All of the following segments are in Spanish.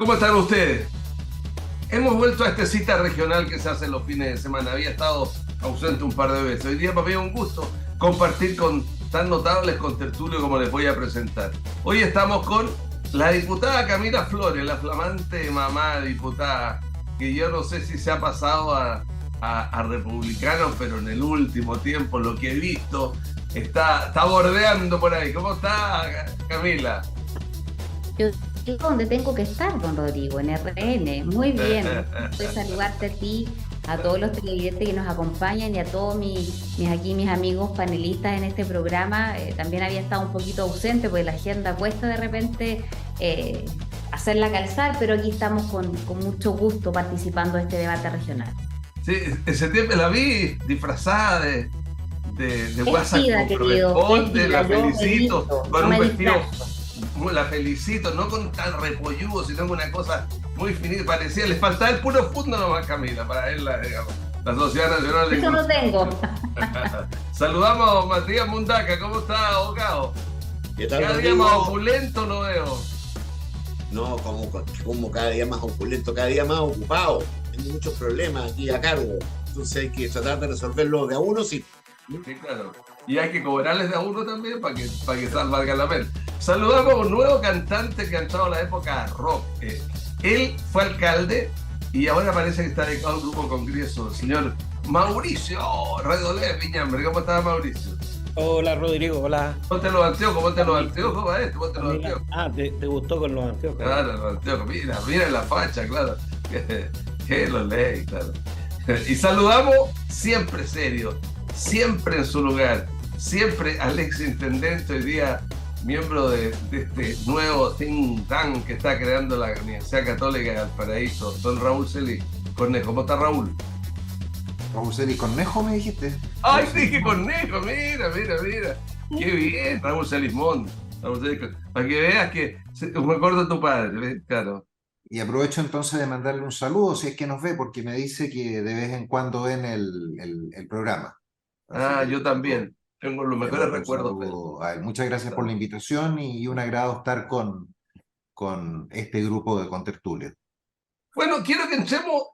¿Cómo están ustedes? Hemos vuelto a esta cita regional que se hace los fines de semana. Había estado ausente un par de veces. Hoy día para mí es un gusto compartir con tan notables contertulios como les voy a presentar. Hoy estamos con la diputada Camila Flores, la flamante mamá diputada, que yo no sé si se ha pasado a republicano, pero en el último tiempo lo que he visto está bordeando por ahí. ¿Cómo está, Camila? Yo estoy donde tengo que estar, don Rodrigo, en RN. Muy bien. Voy a saludarte a ti, a todos los televidentes que nos acompañan y a todos mis amigos panelistas en este programa. También había estado un poquito ausente porque la agenda cuesta de repente hacerla calzar, pero aquí estamos con mucho gusto participando de este debate regional. Sí, en septiembre la vi disfrazada de WhatsApp Vestida, como querido, corresponde, vestida, la yo felicito, medito, con no un me vestido, disfrazo. la felicito, no con tan repolludo, sino con una cosa muy finita, parecía, les faltaba el puro fondo nomás, Camila, para verla, digamos, la Sociedad Nacional de Eso no tengo. Inclusión. Saludamos a Matías Mundaca, ¿cómo está, abogado? ¿Qué tal, Cada día más Rodrigo? opulento lo veo. No, como cada día más opulento, cada día más ocupado. Tengo muchos problemas aquí a cargo. Entonces hay que tratar de resolverlo de a uno, sí. Sí, claro. Y hay que cobrarles de a uno también para que valga la pena. Saludamos a un nuevo cantante que ha entrado a la época rock. Él fue alcalde y ahora parece que está dedicado a un grupo congreso. El señor Mauricio Redolé Piñambre. ¿Cómo está, Mauricio? Hola Rodrigo, hola. Ponte los anteojos, maestro, ponte los Camila. anteojos. ¿Te gustó con los anteojos? Claro, los anteojos. Mira la facha, claro. Que lo lee, claro. Y saludamos siempre serio, siempre en su lugar, siempre al ex intendente, hoy día miembro de este nuevo think tank que está creando la Universidad Católica de Valparaíso, don Raúl Celi Cornejo. ¿Cómo está, Raúl? Raúl Celis Cornejo, me dijiste. ¡Ay, dije Cornejo! Mira. ¡Qué bien! Raúl Celismón. Para que veas que me acuerdo de tu padre, ¿ves? Claro. Y aprovecho entonces de mandarle un saludo si es que nos ve, porque me dice que de vez en cuando ven el programa. Así Ah, que yo también. Tengo los le mejores mando un recuerdos de él. saludo a él. Muchas gracias por la invitación y un agrado estar con este grupo de contertulios. Bueno, quiero que entremos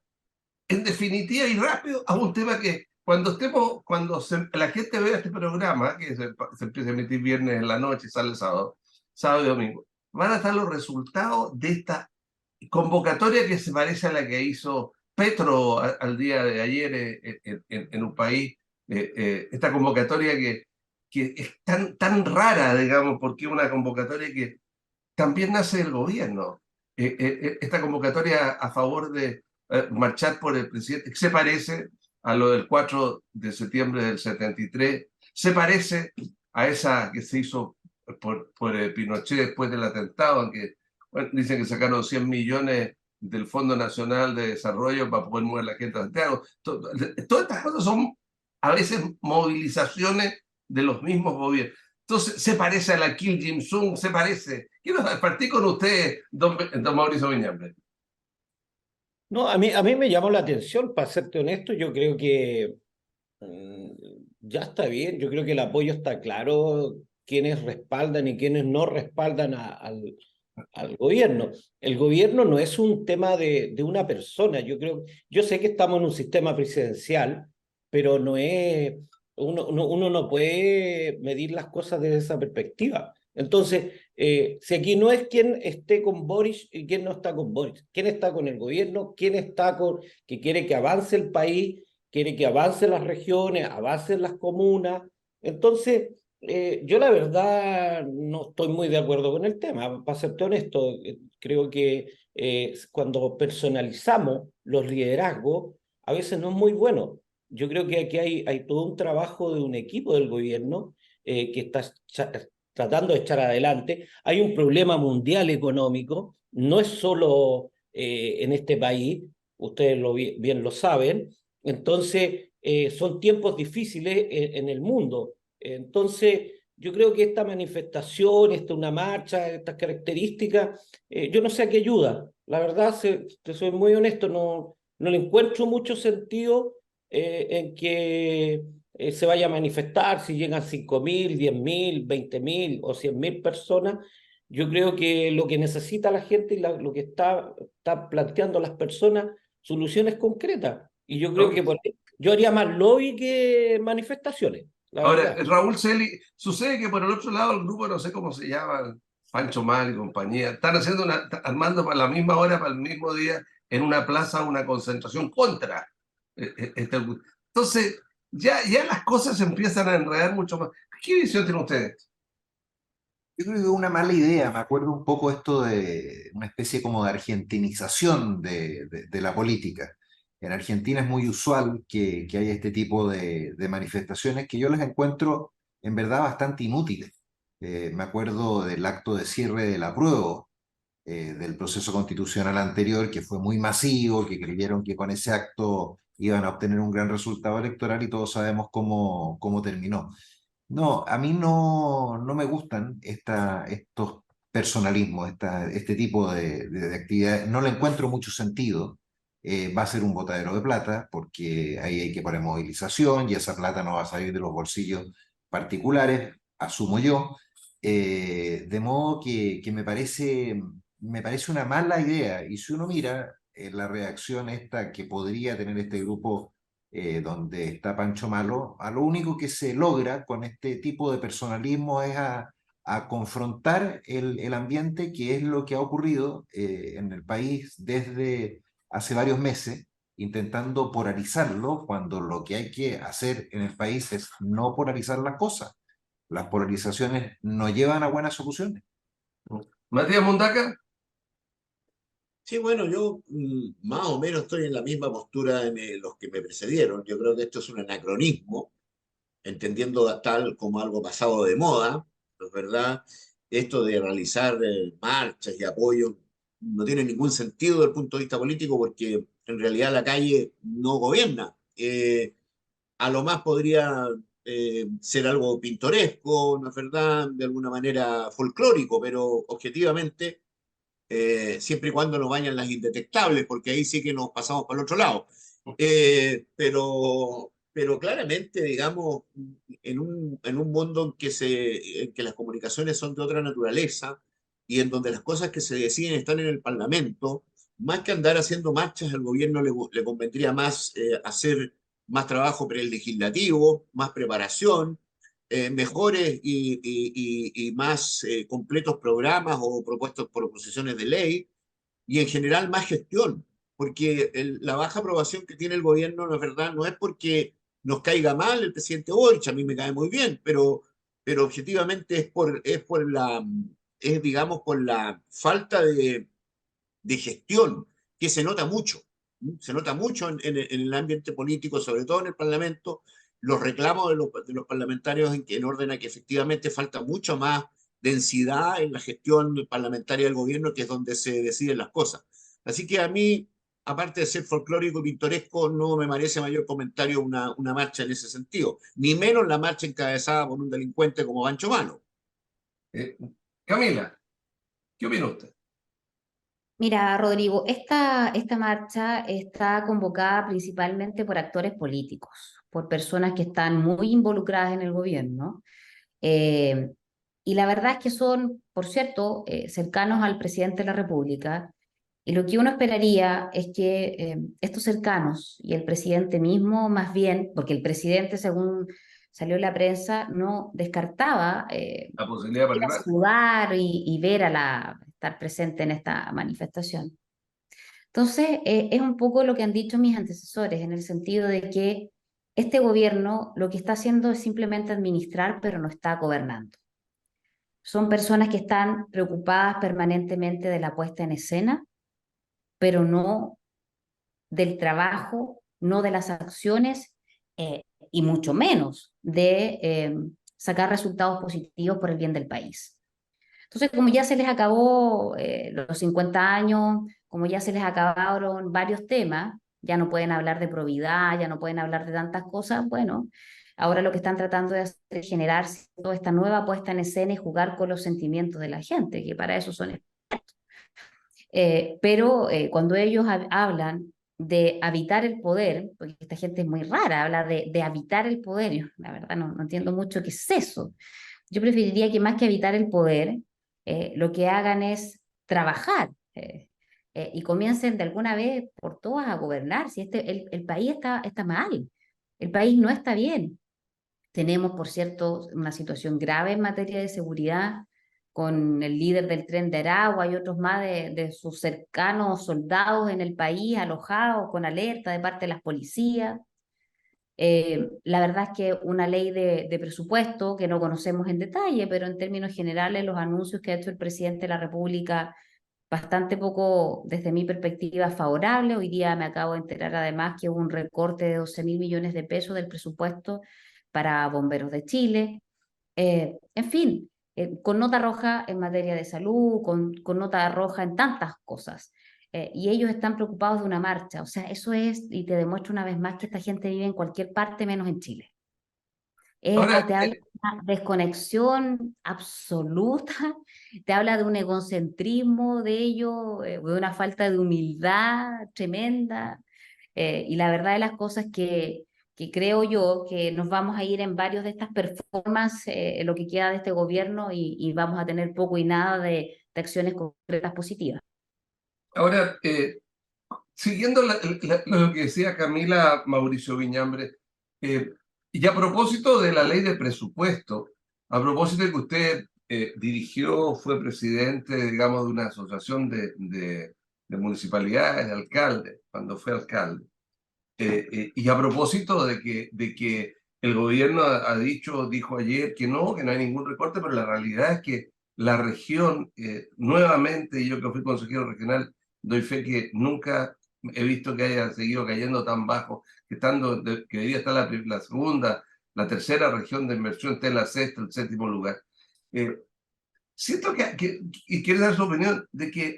en definitiva y rápido a un tema que la gente vea este programa, que se empieza a emitir viernes en la noche y sale sábado y domingo, van a estar los resultados de esta convocatoria que se parece a la que hizo Petro al día de ayer en un país, esta convocatoria que es tan rara, digamos, porque es una convocatoria que también nace del gobierno. Esta convocatoria a favor de marchar por el presidente se parece a lo del 4 de septiembre del 73, se parece a esa que se hizo por Pinochet después del atentado, en que bueno, dicen que sacaron 100 millones del Fondo Nacional de Desarrollo para poder mover la gente a Santiago. Todas estas cosas son a veces movilizaciones de los mismos gobiernos. Entonces, se parece a la Kim Jong-un, se parece. Quiero partir con usted, don Mauricio Viñambre. No, a mí me llamó la atención, para serte honesto, yo creo que mm, ya está bien, yo creo que el apoyo está claro, quienes respaldan y quienes no respaldan al gobierno. El gobierno no es un tema de una persona, yo sé que estamos en un sistema presidencial, pero no es, uno no puede medir las cosas desde esa perspectiva. Entonces, si aquí no es quién esté con Boris y quién no está con Boris, quién está con el gobierno, quién está que quiere que avance el país, quiere que avancen las regiones, avancen las comunas. Entonces, yo la verdad no estoy muy de acuerdo con el tema, para serte honesto. Creo que cuando personalizamos los liderazgos, a veces no es muy bueno. Yo creo que aquí hay todo un trabajo de un equipo del gobierno que está tratando de echar adelante. Hay un problema mundial económico, no es solo en este país, ustedes bien lo saben. Entonces, son tiempos difíciles en el mundo. Entonces, yo creo que esta manifestación, una marcha, estas características, yo no sé a qué ayuda. La verdad, te soy muy honesto, no le encuentro mucho sentido en que se vaya a manifestar si llegan 5.000, 10.000, 20.000 o 100.000 personas. Yo creo que lo que necesita la gente y lo que está planteando las personas, soluciones concretas. Y yo creo ¿no? que yo haría más lobby que manifestaciones, la Ahora, verdad. Raúl Celi, sucede que por el otro lado el grupo, no sé cómo se llama, Pancho Mal y compañía, están haciendo armando para la misma hora, para el mismo día, en una plaza, una concentración contra entonces, ya las cosas se empiezan a enredar mucho más. ¿Qué visión tienen ustedes? Yo creo que es una mala idea. Me acuerdo un poco esto de una especie como de argentinización de la política. En Argentina es muy usual que haya este tipo de manifestaciones que yo les encuentro en verdad bastante inútiles. Me acuerdo del acto de cierre del apruebo, del proceso constitucional anterior, que fue muy masivo, que creyeron que con ese acto iban a obtener un gran resultado electoral y todos sabemos cómo terminó. No, a mí no me gustan estos personalismos, este tipo de actividades. No le encuentro mucho sentido. Va a ser un botadero de plata porque ahí hay que poner movilización y esa plata no va a salir de los bolsillos particulares, asumo yo. De modo que me parece una mala idea. Y si uno mira la reacción esta que podría tener este grupo donde está Pancho Malo, a lo único que se logra con este tipo de personalismo es a confrontar el ambiente, que es lo que ha ocurrido en el país desde hace varios meses, intentando polarizarlo, cuando lo que hay que hacer en el país es no polarizar las cosas. Las polarizaciones no llevan a buenas soluciones. Matías Mundaca, Sí, bueno, yo más o menos estoy en la misma postura de los que me precedieron. Yo creo que esto es un anacronismo, entendiendo tal como algo pasado de moda, ¿no es verdad? Esto de realizar marchas y apoyos no tiene ningún sentido desde el punto de vista político porque en realidad la calle no gobierna. A lo más podría ser algo pintoresco, ¿no es verdad? De alguna manera folclórico, pero objetivamente siempre y cuando no vayan las indetectables, porque ahí sí que nos pasamos para el otro lado. Pero claramente, digamos, en un mundo en que las comunicaciones son de otra naturaleza y en donde las cosas que se deciden están en el Parlamento, más que andar haciendo marchas, al gobierno le convendría más hacer más trabajo prelegislativo, más preparación, mejores y más completos programas o propuestos por proposiciones de ley y en general más gestión, porque la baja aprobación que tiene el gobierno, la verdad, no es porque nos caiga mal el presidente Boric, a mí me cae muy bien, pero objetivamente es digamos por la falta de gestión que se nota mucho. Se nota mucho en el ambiente político, sobre todo en el Parlamento, los reclamos de los parlamentarios en orden a que efectivamente falta mucho más densidad en la gestión parlamentaria del gobierno, que es donde se deciden las cosas. Así que a mí, aparte de ser folclórico y pintoresco, no me merece mayor comentario una marcha en ese sentido, ni menos la marcha encabezada por un delincuente como Bancho Mano. eh, Camila, ¿qué opina usted? Mira, Rodrigo, esta marcha está convocada principalmente por actores políticos, por personas que están muy involucradas en el gobierno. eh, y la verdad es que son, por cierto, cercanos al presidente de la República. Y lo que uno esperaría es que estos cercanos y el presidente mismo, más bien, porque el presidente, según salió en la prensa, no descartaba La posibilidad de ir a participar. saludar y ver estar presente en esta manifestación. Entonces, es un poco lo que han dicho mis antecesores, en el sentido de que este gobierno lo que está haciendo es simplemente administrar, pero no está gobernando. Son personas que están preocupadas permanentemente de la puesta en escena, pero no del trabajo, no de las acciones y mucho menos de sacar resultados positivos por el bien del país. Entonces, como ya se les acabó los 50 años, como ya se les acabaron varios temas, ya no pueden hablar de probidad, ya no pueden hablar de tantas cosas, bueno, ahora lo que están tratando de hacer es generar toda esta nueva puesta en escena y jugar con los sentimientos de la gente, que para eso son expertos. Pero cuando ellos hablan de habitar el poder, porque esta gente es muy rara, habla de habitar el poder, yo la verdad no entiendo mucho qué es eso. Yo preferiría que más que habitar el poder, lo que hagan es trabajar y comiencen de alguna vez por todas a gobernar. Si el país está mal, el país no está bien. Tenemos, por cierto, una situación grave en materia de seguridad con el líder del Tren de Aragua y otros más de sus cercanos soldados en el país alojados con alerta de parte de las policías. La verdad es que una ley de presupuesto que no conocemos en detalle, pero en términos generales los anuncios que ha hecho el presidente de la República bastante poco, desde mi perspectiva, favorable. Hoy día me acabo de enterar además que hubo un recorte de 12.000 millones de pesos del presupuesto para Bomberos de Chile. En fin, con nota roja en materia de salud, con nota roja en tantas cosas. Y ellos están preocupados de una marcha. O sea, eso es, y te demuestro una vez más que esta gente vive en cualquier parte menos en Chile. Ahora, Te habla de una desconexión absoluta, te habla de un egocentrismo de ellos, de una falta de humildad tremenda. Y la verdad de las cosas que creo yo que nos vamos a ir en varios de estas performances en lo que queda de este gobierno y vamos a tener poco y nada de acciones concretas positivas. ahora siguiendo lo que decía Camila Mauricio Viñambre, eh, y a propósito de la ley de presupuesto, a propósito de que usted dirigió, fue presidente, digamos, de una asociación de municipalidades, de alcaldes, cuando fue alcalde, y a propósito de que el gobierno dijo ayer que no hay ningún recorte, pero la realidad es que la región, nuevamente, yo que fui consejero regional, doy fe que nunca he visto que haya seguido cayendo tan bajo, que debería estar la segunda, la tercera región de inversión, está en la sexta, el séptimo lugar. Eh, Siento y quiero dar su opinión, de que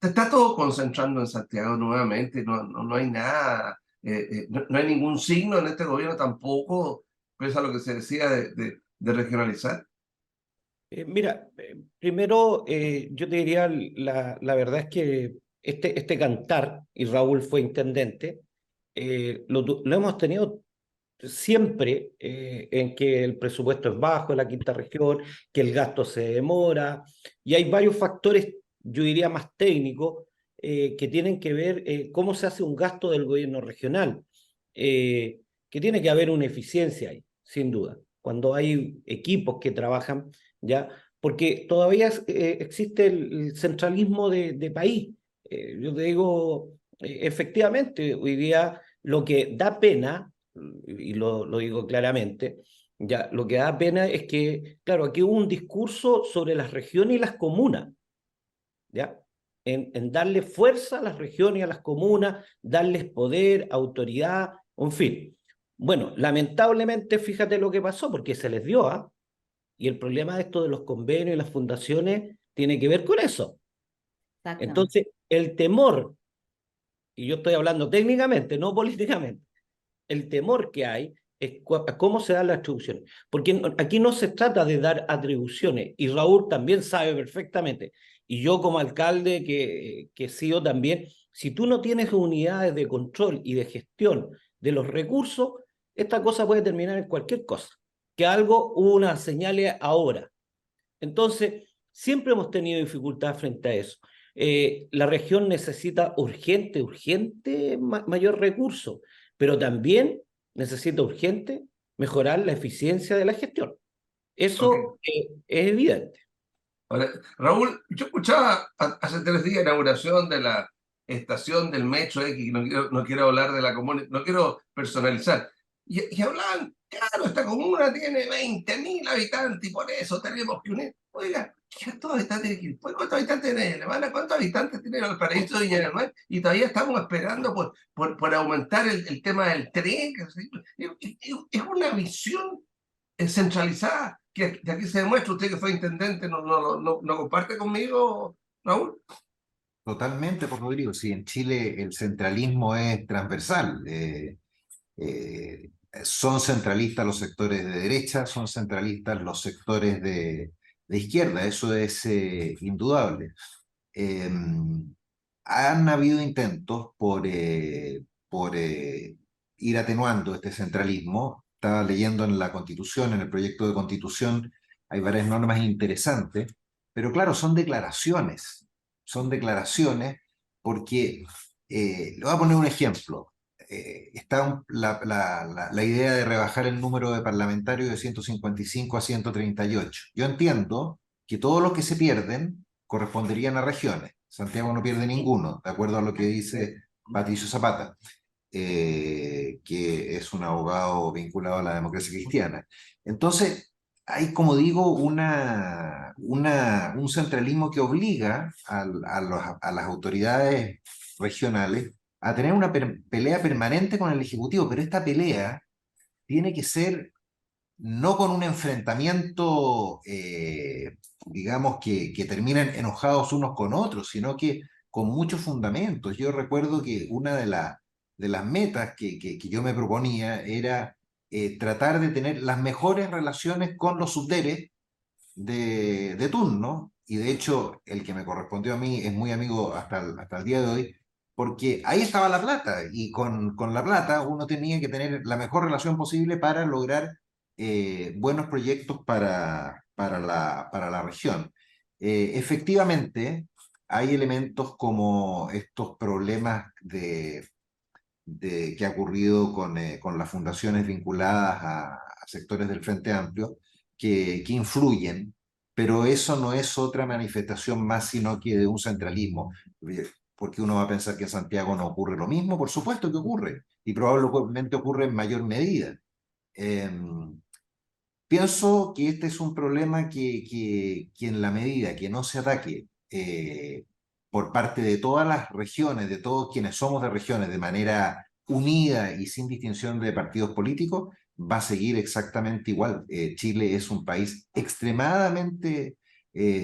está todo concentrando en Santiago nuevamente, no hay nada, no hay ningún signo en este gobierno tampoco, pese a lo que se decía de regionalizar. Mira, primero yo te diría, la verdad es que este cantar, y Raúl fue intendente, lo hemos tenido siempre en que el presupuesto es bajo en la quinta región, que el gasto se demora, y hay varios factores, yo diría más técnicos, que tienen que ver cómo se hace un gasto del gobierno regional, que tiene que haber una eficiencia ahí, sin duda, cuando hay equipos que trabajan, ¿ya? Porque todavía existe el centralismo de país. Yo te digo, efectivamente, hoy día lo que da pena, y lo digo claramente, ya, lo que da pena es que, claro, aquí hubo un discurso sobre las regiones y las comunas, ¿ya? En darle fuerza a las regiones y a las comunas, darles poder, autoridad, en fin. Bueno, lamentablemente, fíjate lo que pasó, porque se les dio, ¿ah? Y el problema de esto de los convenios y las fundaciones tiene que ver con eso. Exactamente. Entonces, el temor, y yo estoy hablando técnicamente, no políticamente, el temor que hay es cómo se dan las atribuciones. Porque aquí no se trata de dar atribuciones, y Raúl también sabe perfectamente, y yo como alcalde que he sido también, si tú no tienes unidades de control y de gestión de los recursos, esta cosa puede terminar en cualquier cosa. Que algo hubo una señal ahora. Entonces, siempre hemos tenido dificultad frente a eso. La región necesita urgente mayor recurso, pero también necesita urgente mejorar la eficiencia de la gestión. Eso Okay. Es evidente. Ahora, Raúl, yo escuchaba hace 3 días la inauguración de la estación del Metro X, no quiero hablar de la comuna, no quiero personalizar, y hablaban, claro, esta comuna tiene 20.000 habitantes y por eso tenemos que unir. Oiga, ¿cuántos habitantes tiene Quilpué? ¿Cuántos habitantes tiene Alemania? ¿Cuántos habitantes tiene Valparaíso de Viña del Mar? Y todavía estamos esperando por aumentar el tema del tren. Es una visión centralizada, que aquí se demuestra. Usted que fue intendente, ¿no comparte conmigo, Raúl? Totalmente, por Rodrigo. Sí, en Chile el centralismo es transversal. Son centralistas los sectores de derecha, son centralistas los sectores de izquierda, eso es indudable. Eh, Han habido intentos por ir atenuando este centralismo. Estaba leyendo en la Constitución, en el proyecto de Constitución, hay varias normas interesantes Pero claro, son declaraciones porque, le voy a poner un ejemplo. Está la idea de rebajar el número de parlamentarios de 155 a 138. Yo entiendo que todos los que se pierden corresponderían a regiones. Santiago no pierde ninguno, de acuerdo a lo que dice Patricio Zapata, que es un abogado vinculado a la democracia cristiana. Entonces, hay, como digo, un centralismo que obliga a las autoridades regionales a tener una pelea permanente con el Ejecutivo, pero esta pelea tiene que ser no con un enfrentamiento, digamos, que terminan enojados unos con otros, sino que con muchos fundamentos. Yo recuerdo que una de las metas que yo me proponía era tratar de tener las mejores relaciones con los subderes de turno, y de hecho el que me correspondió a mí es muy amigo hasta el día de hoy, porque ahí estaba la plata, y con la plata uno tenía que tener la mejor relación posible para lograr buenos proyectos para la región. Efectivamente, hay elementos como estos problemas que ha ocurrido con las fundaciones vinculadas a sectores del Frente Amplio, que influyen, pero eso no es otra manifestación más sino que de un centralismo. Porque uno va a pensar que en Santiago no ocurre lo mismo, por supuesto que ocurre, y probablemente ocurre en mayor medida. Eh, Pienso que este es un problema que en la medida que no se ataque por parte de todas las regiones, de todos quienes somos de regiones, de manera unida y sin distinción de partidos políticos, va a seguir exactamente igual. Chile es un país extremadamente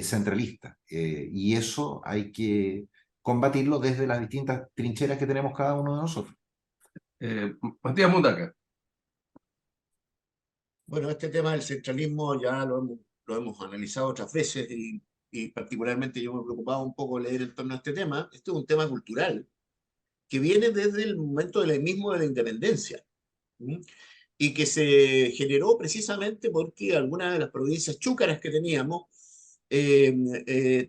centralista, y eso hay que combatirlo desde las distintas trincheras que tenemos cada uno de nosotros. Matías Mundaca. Bueno, este tema del centralismo ya lo hemos analizado otras veces y particularmente yo me preocupaba un poco leer en torno a este tema. Este es un tema cultural que viene desde el momento mismo de la independencia. ¿Mm? Y que se generó precisamente porque algunas de las provincias chúcaras que teníamos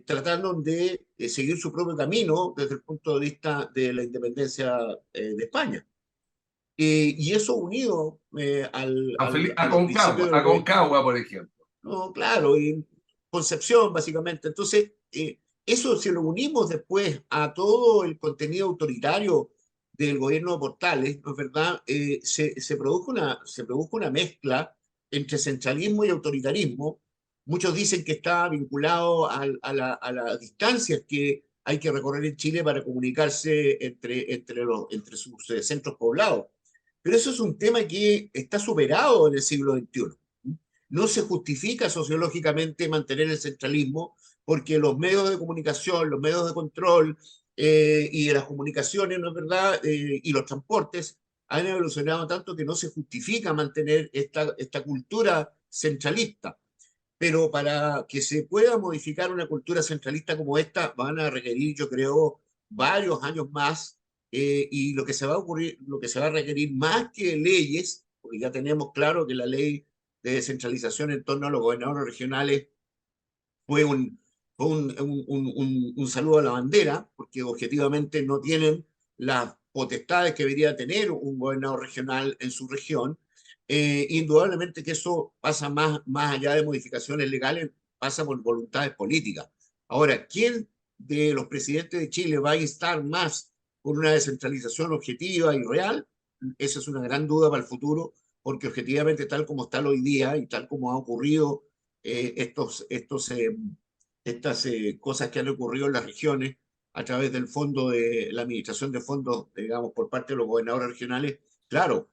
trataron de seguir su propio camino desde el punto de vista de la independencia de España. Y eso unido a los principios del gobierno. Aconcagua, por ejemplo. No, claro, y Concepción, básicamente. Entonces, eso si lo unimos después a todo el contenido autoritario del gobierno de Portales, ¿no es verdad? Se produjo una mezcla entre centralismo y autoritarismo. Muchos dicen que está vinculado a las distancias que hay que recorrer en Chile para comunicarse entre sus centros poblados. Pero eso es un tema que está superado en el siglo XXI. No se justifica sociológicamente mantener el centralismo porque los medios de comunicación, los medios de control y de las comunicaciones, ¿no es verdad? Y los transportes han evolucionado tanto que no se justifica mantener esta cultura centralista. Pero para que se pueda modificar una cultura centralista como esta, van a requerir, yo creo, varios años más. Y lo que se va a ocurrir, lo que se va a requerir más que leyes, porque ya tenemos claro que la ley de descentralización en torno a los gobernadores regionales fue un saludo a la bandera, porque objetivamente no tienen las potestades que debería tener un gobernador regional en su región. Indudablemente que eso pasa más allá de modificaciones legales, pasa por voluntades políticas. Ahora, ¿quién de los presidentes de Chile va a instar más por una descentralización objetiva y real? Esa es una gran duda para el futuro, porque objetivamente tal como está hoy día y tal como ha ocurrido estas cosas que han ocurrido en las regiones a través del fondo de la administración de fondos, digamos, por parte de los gobernadores regionales, claro,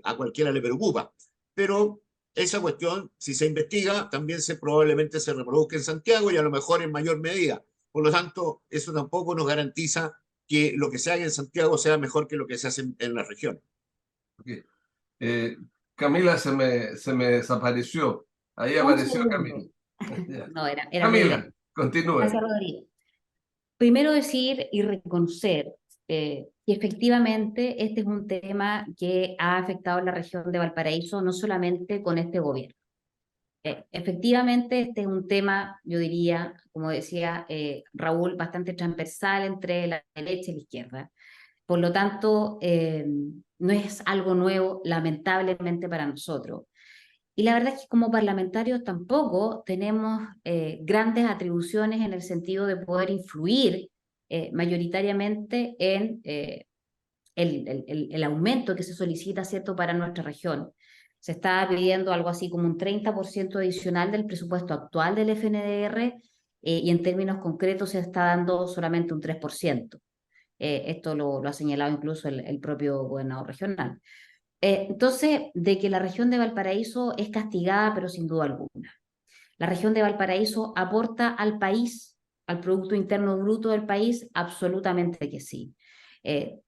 a cualquiera le preocupa. Pero esa cuestión, si se investiga, también probablemente se reproduzca en Santiago y a lo mejor en mayor medida. Por lo tanto, eso tampoco nos garantiza que lo que se haga en Santiago sea mejor que lo que se hace en la región. Okay. Camila se me desapareció. Ahí Un apareció segundo. Camila. No, era Camila, Rodrigo. continúe. Gracias, Rodrigo. Primero decir y reconocer que efectivamente este es un tema que ha afectado a la región de Valparaíso, no solamente con este gobierno. Efectivamente, este es un tema, yo diría, como decía Raúl, bastante transversal entre la derecha y la izquierda. Por lo tanto, no es algo nuevo, lamentablemente, para nosotros. Y la verdad es que como parlamentarios tampoco tenemos grandes atribuciones en el sentido de poder influir mayoritariamente en el aumento que se solicita, ¿cierto?, para nuestra región. Se está pidiendo algo así como un 30% adicional del presupuesto actual del FNDR y en términos concretos se está dando solamente un 3%. Esto lo ha señalado incluso el propio gobernador regional. Entonces, de que la región de Valparaíso es castigada, pero sin duda alguna. La región de Valparaíso aporta al país, al Producto Interno Bruto del país, absolutamente que sí.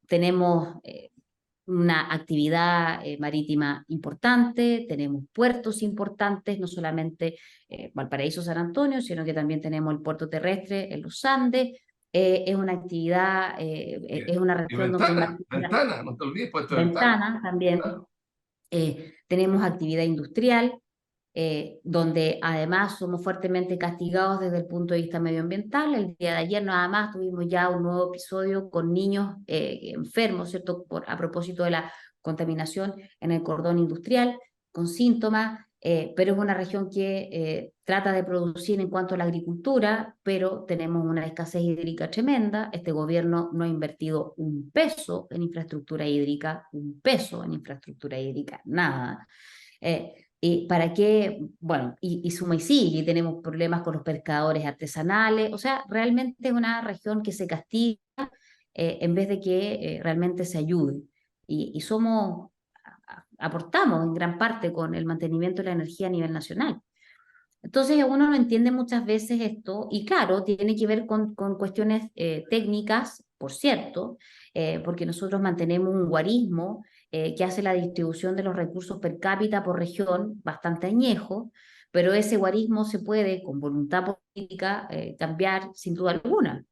Tenemos una actividad marítima importante, tenemos puertos importantes, no solamente Valparaíso, San Antonio, sino que también tenemos el puerto terrestre en los Andes. Es una actividad, es una Y región donde Ventana, no te olvides, puesto Ventana. Ventana también. Claro. Tenemos actividad industrial, donde además somos fuertemente castigados desde el punto de vista medioambiental. El día de ayer nada más tuvimos ya un nuevo episodio con niños enfermos, ¿cierto?, a propósito de la contaminación en el cordón industrial, con síntomas, pero es una región que trata de producir en cuanto a la agricultura, pero tenemos una escasez hídrica tremenda. Este gobierno no ha invertido un peso en infraestructura hídrica, nada. ¿Y para qué? Bueno, y suma y sigue, tenemos problemas con los pescadores artesanales, o sea, realmente es una región que se castiga en vez de que realmente se ayude. Y aportamos en gran parte con el mantenimiento de la energía a nivel nacional. Entonces uno no entiende muchas veces esto, y claro, tiene que ver con cuestiones técnicas, por cierto, porque nosotros mantenemos un guarismo que hace la distribución de los recursos per cápita por región bastante añejo, pero ese guarismo se puede, con voluntad política, cambiar sin duda alguna.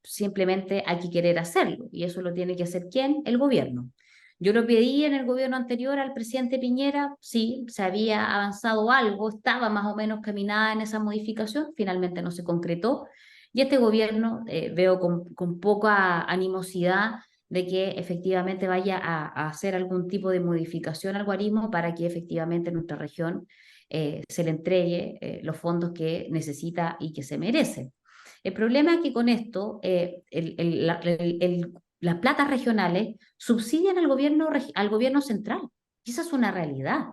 Simplemente hay que querer hacerlo, y eso lo tiene que hacer ¿quién? El gobierno. Yo lo pedí en el gobierno anterior al presidente Piñera, sí, se había avanzado algo, estaba más o menos caminada en esa modificación, finalmente no se concretó, y este gobierno veo con poca animosidad de que efectivamente vaya a hacer algún tipo de modificación al guarismo para que efectivamente nuestra región se le entregue los fondos que necesita y que se merece. El problema es que con esto las platas regionales subsidian al gobierno central. Y esa es una realidad.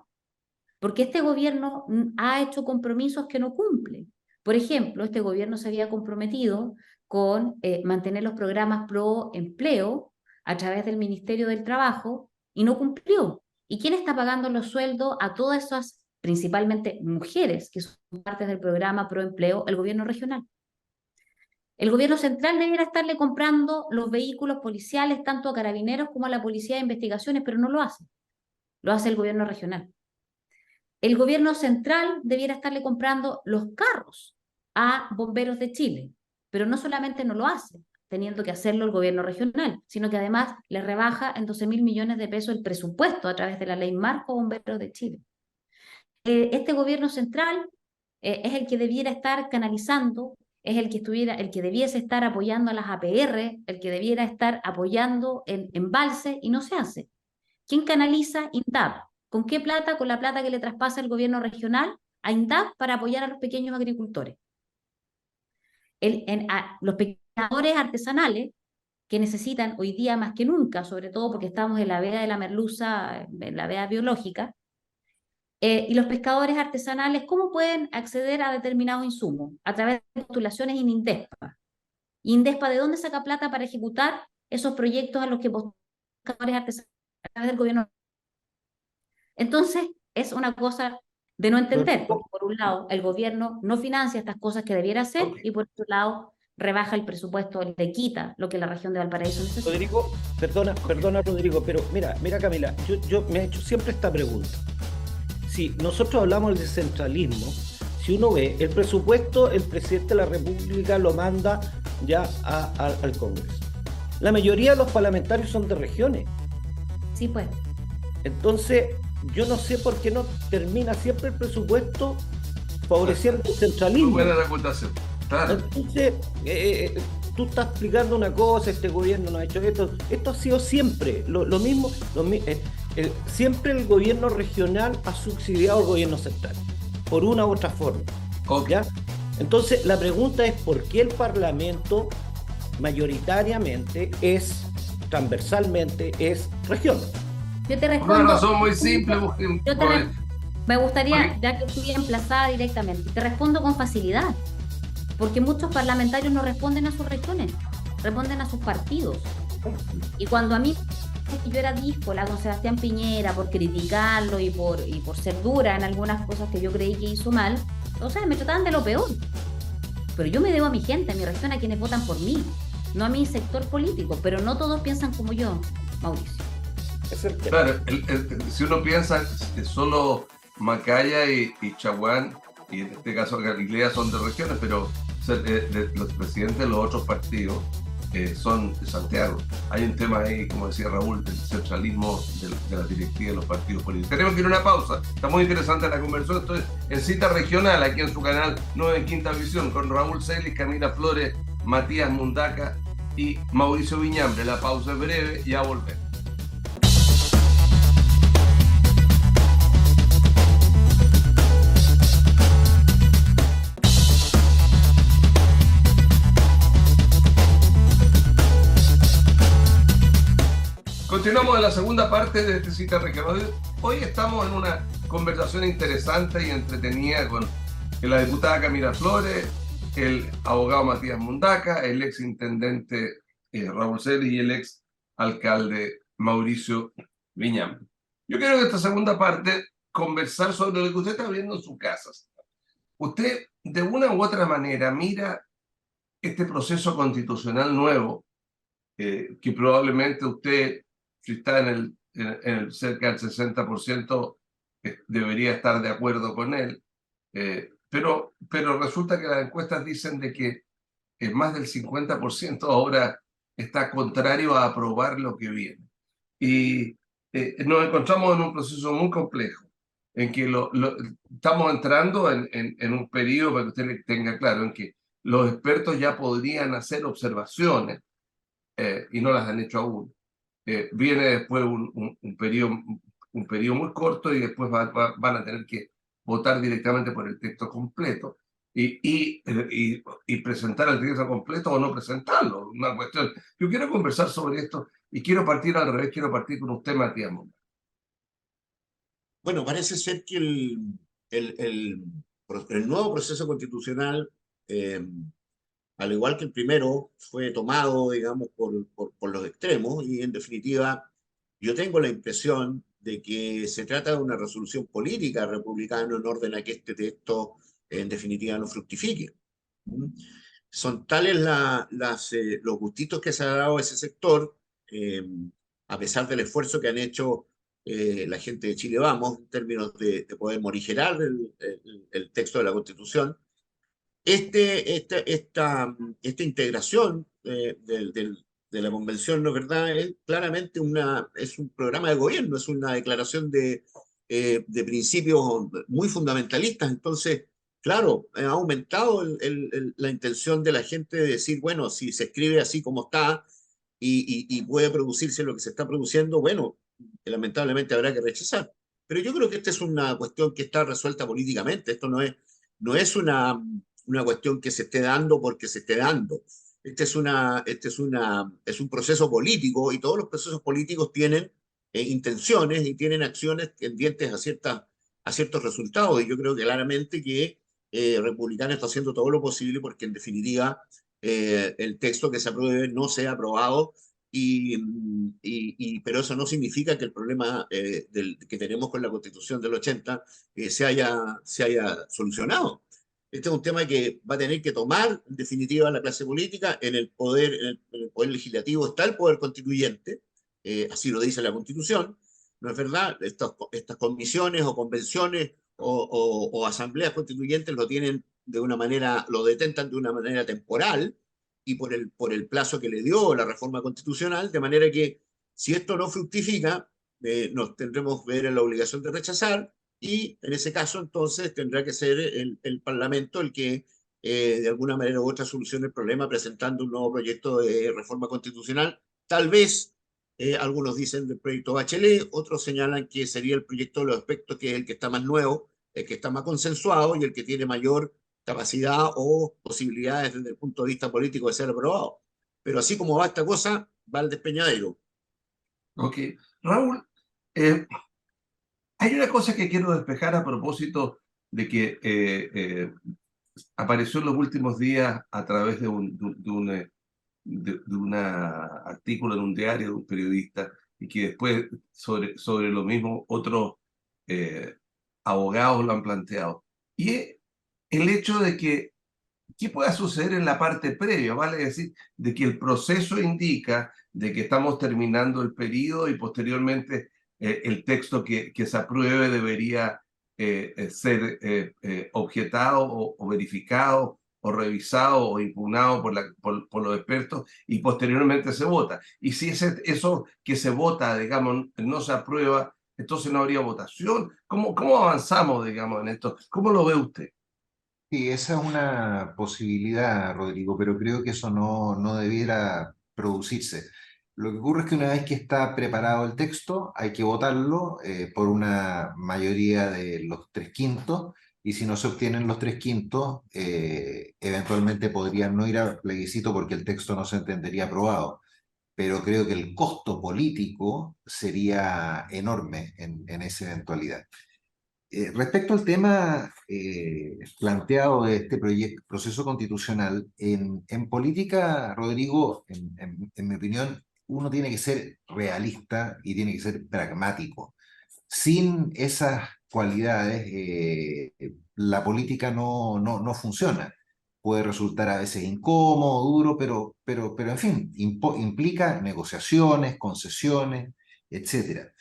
Porque este gobierno ha hecho compromisos que no cumple. Por ejemplo, este gobierno se había comprometido con mantener los programas pro empleo a través del Ministerio del Trabajo y no cumplió. ¿Y quién está pagando los sueldos a todas esas, principalmente mujeres, que son parte del programa pro empleo? El gobierno regional. El gobierno central debiera estarle comprando los vehículos policiales tanto a carabineros como a la policía de investigaciones, pero no lo hace. Lo hace el gobierno regional. El gobierno central debiera estarle comprando los carros a bomberos de Chile, pero no solamente no lo hace, teniendo que hacerlo el gobierno regional, sino que además le rebaja en 12.000 millones de pesos el presupuesto a través de la ley Marco Bomberos de Chile. Este gobierno central es el que debiera estar canalizando, es el que debiese estar apoyando a las APR, el que debiera estar apoyando en embalse, y no se hace. ¿Quién canaliza? INDAP. ¿Con qué plata? Con la plata que le traspasa el gobierno regional a INDAP para apoyar a los pequeños agricultores. Los pescadores artesanales que necesitan hoy día más que nunca, sobre todo porque estamos en la veda de la merluza, en la veda biológica, y los pescadores artesanales, ¿cómo pueden acceder a determinados insumos? A través de postulaciones en INDESPA. ¿INDESPA de dónde saca plata para ejecutar esos proyectos a los que pescadores artesanales a través del gobierno? Entonces, es una cosa de no entender, porque por un lado el gobierno no financia estas cosas que debiera hacer, y por otro lado rebaja el presupuesto, le quita lo que la región de Valparaíso necesita. Rodrigo, perdona Rodrigo, pero mira Camila, yo me he hecho siempre esta pregunta. Si nosotros hablamos del descentralismo, si uno ve el presupuesto, el presidente de la República lo manda ya al Congreso. La mayoría de los parlamentarios son de regiones. Sí, pues. Entonces, yo no sé por qué no termina siempre el presupuesto favoreciendo el centralismo. Muy buena reputación. Claro. Entonces, tú estás explicando una cosa, este gobierno no ha hecho esto ha sido siempre lo mismo, siempre el gobierno regional ha subsidiado al gobierno central, por una u otra forma. Okay. ¿Ya? Entonces, la pregunta es por qué el Parlamento mayoritariamente transversalmente es región. Yo te Por respondo. una razón muy simple. Me gustaría, ya que estoy emplazada directamente, te respondo con facilidad, porque muchos parlamentarios no responden a sus regiones, responden a sus partidos. Y cuando a mí, yo era díscola con Sebastián Piñera por criticarlo y por ser dura en algunas cosas que yo creí que hizo mal, o sea, me trataban de lo peor. Pero yo me debo a mi gente, a mi región, a quienes votan por mí, no a mi sector político, pero no todos piensan como yo, Mauricio. Claro, si uno piensa que solo Macaya y Chaguán, y en este caso Galilea, son de regiones, pero los presidentes de los otros partidos son de Santiago. Hay un tema ahí, como decía Raúl, del centralismo de la directiva de los partidos políticos. Tenemos que ir a una pausa. Está muy interesante la conversación. Estoy en Cita Regional, aquí en su canal 9 en Quinta Visión, con Raúl Celis, Camila Flores, Matías Mundaca y Mauricio Viñambre. La pausa es breve, ya volvemos. Continuamos en la segunda parte de este Cita Regional. Hoy estamos en una conversación interesante y entretenida con la diputada Camila Flores, el abogado Matías Mundaca, el ex intendente Raúl Celis y el ex alcalde Mauricio Viñambre. Yo quiero en esta segunda parte conversar sobre lo que usted está viendo en sus casas. Usted, de una u otra manera, mira este proceso constitucional nuevo, que probablemente usted, si está en el cerca del 60%, debería estar de acuerdo con él. Pero resulta que las encuestas dicen de que más del 50% ahora está contrario a aprobar lo que viene. Y nos encontramos en un proceso muy complejo, en que estamos entrando en un periodo, para que usted tenga claro, en que los expertos ya podrían hacer observaciones y no las han hecho aún. Viene después un periodo muy corto y después van a tener que votar directamente por el texto completo y presentar el texto completo o no presentarlo. Una cuestión. Yo quiero conversar sobre esto y quiero partir al revés, quiero partir con usted, Matías Mundaca. Bueno, parece ser que el nuevo proceso constitucional, al igual que el primero, fue tomado, digamos, por los extremos y, en definitiva, yo tengo la impresión de que se trata de una resolución política republicana en orden a que este texto, en definitiva, no fructifique. Son tales los gustitos que se ha dado a ese sector, a pesar del esfuerzo que han hecho la gente de Chile Vamos, en términos de poder morigerar el texto de la Constitución. Esta integración de la convención, ¿no es verdad? Es claramente es un programa de gobierno, es una declaración de principios muy fundamentalistas. Entonces, claro, ha aumentado la intención de la gente de decir, bueno, si se escribe así como está y puede producirse lo que se está produciendo, bueno, lamentablemente habrá que rechazar. Pero yo creo que esta es una cuestión que está resuelta políticamente. Esto no es una cuestión que se esté dando porque se esté dando. Es un proceso político y todos los procesos políticos tienen intenciones y tienen acciones tendientes a ciertos resultados. Y yo creo que claramente que Republicano está haciendo todo lo posible porque, en definitiva, el texto que se apruebe no sea aprobado. Pero eso no significa que el problema que tenemos con la Constitución del 80 se haya solucionado. Este es un tema que va a tener que tomar, en definitiva, la clase política. En el poder legislativo está el poder constituyente, así lo dice la Constitución, ¿no es verdad? Estas comisiones o convenciones o asambleas constituyentes lo detentan de una manera temporal y por el plazo que le dio la reforma constitucional, de manera que si esto no fructifica, nos tendremos que ver en la obligación de rechazar y en ese caso entonces tendrá que ser el Parlamento el que de alguna manera u otra solucione el problema presentando un nuevo proyecto de reforma constitucional. Tal vez algunos dicen del proyecto Bachelet, otros señalan que sería el proyecto de los aspectos que es el que está más nuevo, el que está más consensuado y el que tiene mayor capacidad o posibilidades desde el punto de vista político de ser aprobado. Pero así como va esta cosa, va el despeñadero. Ok. Raúl, eh, hay una cosa que quiero despejar a propósito de que apareció en los últimos días a través de un artículo en un diario de un periodista y que después sobre lo mismo otros eh, abogados lo han planteado. Y es el hecho de que, ¿qué pueda suceder en la parte previa? Vale decir, de que el proceso indica de que estamos terminando el periodo y posteriormente el texto que se apruebe debería ser objetado o verificado o revisado o impugnado por los expertos y posteriormente se vota. Y si eso que se vota, digamos, no se aprueba, entonces no habría votación. ¿Cómo avanzamos, digamos, en esto? ¿Cómo lo ve usted? Sí, esa es una posibilidad, Rodrigo, pero creo que eso no debiera producirse. Lo que ocurre es que una vez que está preparado el texto, hay que votarlo por una mayoría de los tres quintos, y si no se obtienen los tres quintos, eventualmente podrían no ir a plebiscito porque el texto no se entendería aprobado. Pero creo que el costo político sería enorme en esa eventualidad. Respecto al tema planteado de este proceso constitucional, en política, Rodrigo, en mi opinión, uno tiene que ser realista y tiene que ser pragmático. Sin esas cualidades, la política no funciona. Puede resultar a veces incómodo, duro, pero en fin, implica negociaciones, concesiones, etcétera.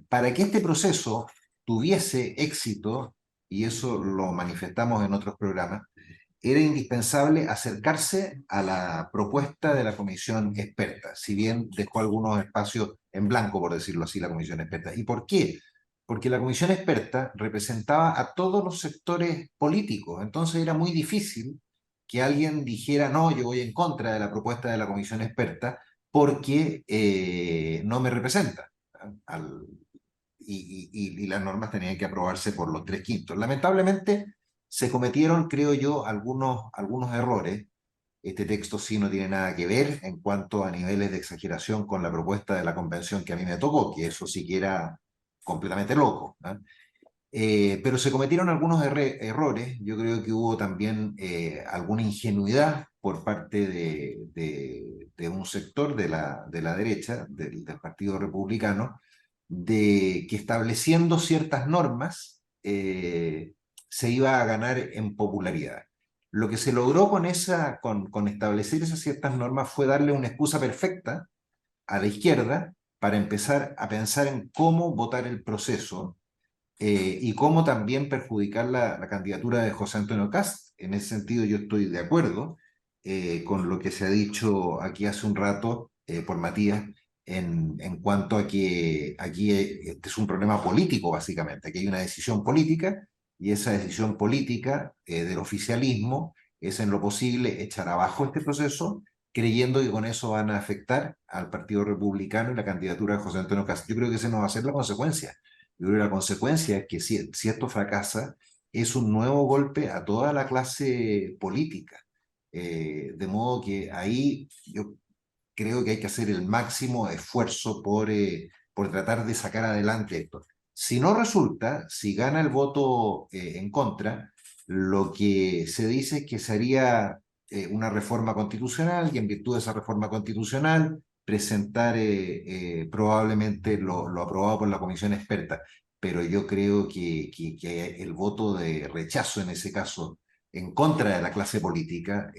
Para que este proceso tuviese éxito, y eso lo manifestamos en otros programas, era indispensable acercarse a la propuesta de la comisión experta, si bien dejó algunos espacios en blanco, por decirlo así, la comisión experta. ¿Y por qué? Porque la comisión experta representaba a todos los sectores políticos, entonces era muy difícil que alguien dijera, no, yo voy en contra de la propuesta de la comisión experta porque no me representa. Al, y las normas tenían que aprobarse por los tres quintos. Lamentablemente se cometieron, creo yo, algunos errores. Este texto sí no tiene nada que ver en cuanto a niveles de exageración con la propuesta de la convención que a mí me tocó, que eso sí que era completamente loco, ¿no? Pero se cometieron algunos errores. Yo creo que hubo también alguna ingenuidad por parte de un sector de la derecha, del Partido Republicano, de que estableciendo ciertas normas se iba a ganar en popularidad. Lo que se logró con establecer esas ciertas normas fue darle una excusa perfecta a la izquierda para empezar a pensar en cómo votar el proceso y cómo también perjudicar la candidatura de José Antonio Kast. En ese sentido yo estoy de acuerdo con lo que se ha dicho aquí hace un rato por Matías en cuanto a que aquí este es un problema político básicamente, aquí hay una decisión política y esa decisión política del oficialismo es en lo posible echar abajo este proceso creyendo que con eso van a afectar al Partido Republicano y la candidatura de José Antonio Kast. Yo creo que esa no va a ser la consecuencia. Yo creo que la consecuencia es que si esto fracasa, es un nuevo golpe a toda la clase política. De modo que ahí yo creo que hay que hacer el máximo esfuerzo por tratar de sacar adelante esto. Si no resulta, si gana el voto en contra, lo que se dice es que se haría una reforma constitucional y en virtud de esa reforma constitucional presentar probablemente lo aprobado por la comisión experta. Pero yo creo que el voto de rechazo en ese caso en contra de la clase política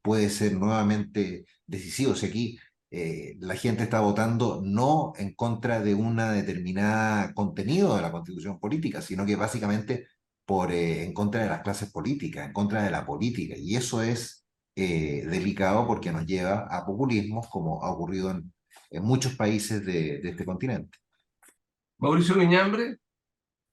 puede ser nuevamente decisivo. Si aquí la gente está votando no en contra de una determinada contenido de la constitución política, sino que básicamente en contra de las clases políticas, en contra de la política. Y eso es delicado porque nos lleva a populismos como ha ocurrido en muchos países de este continente. Mauricio Viñambre.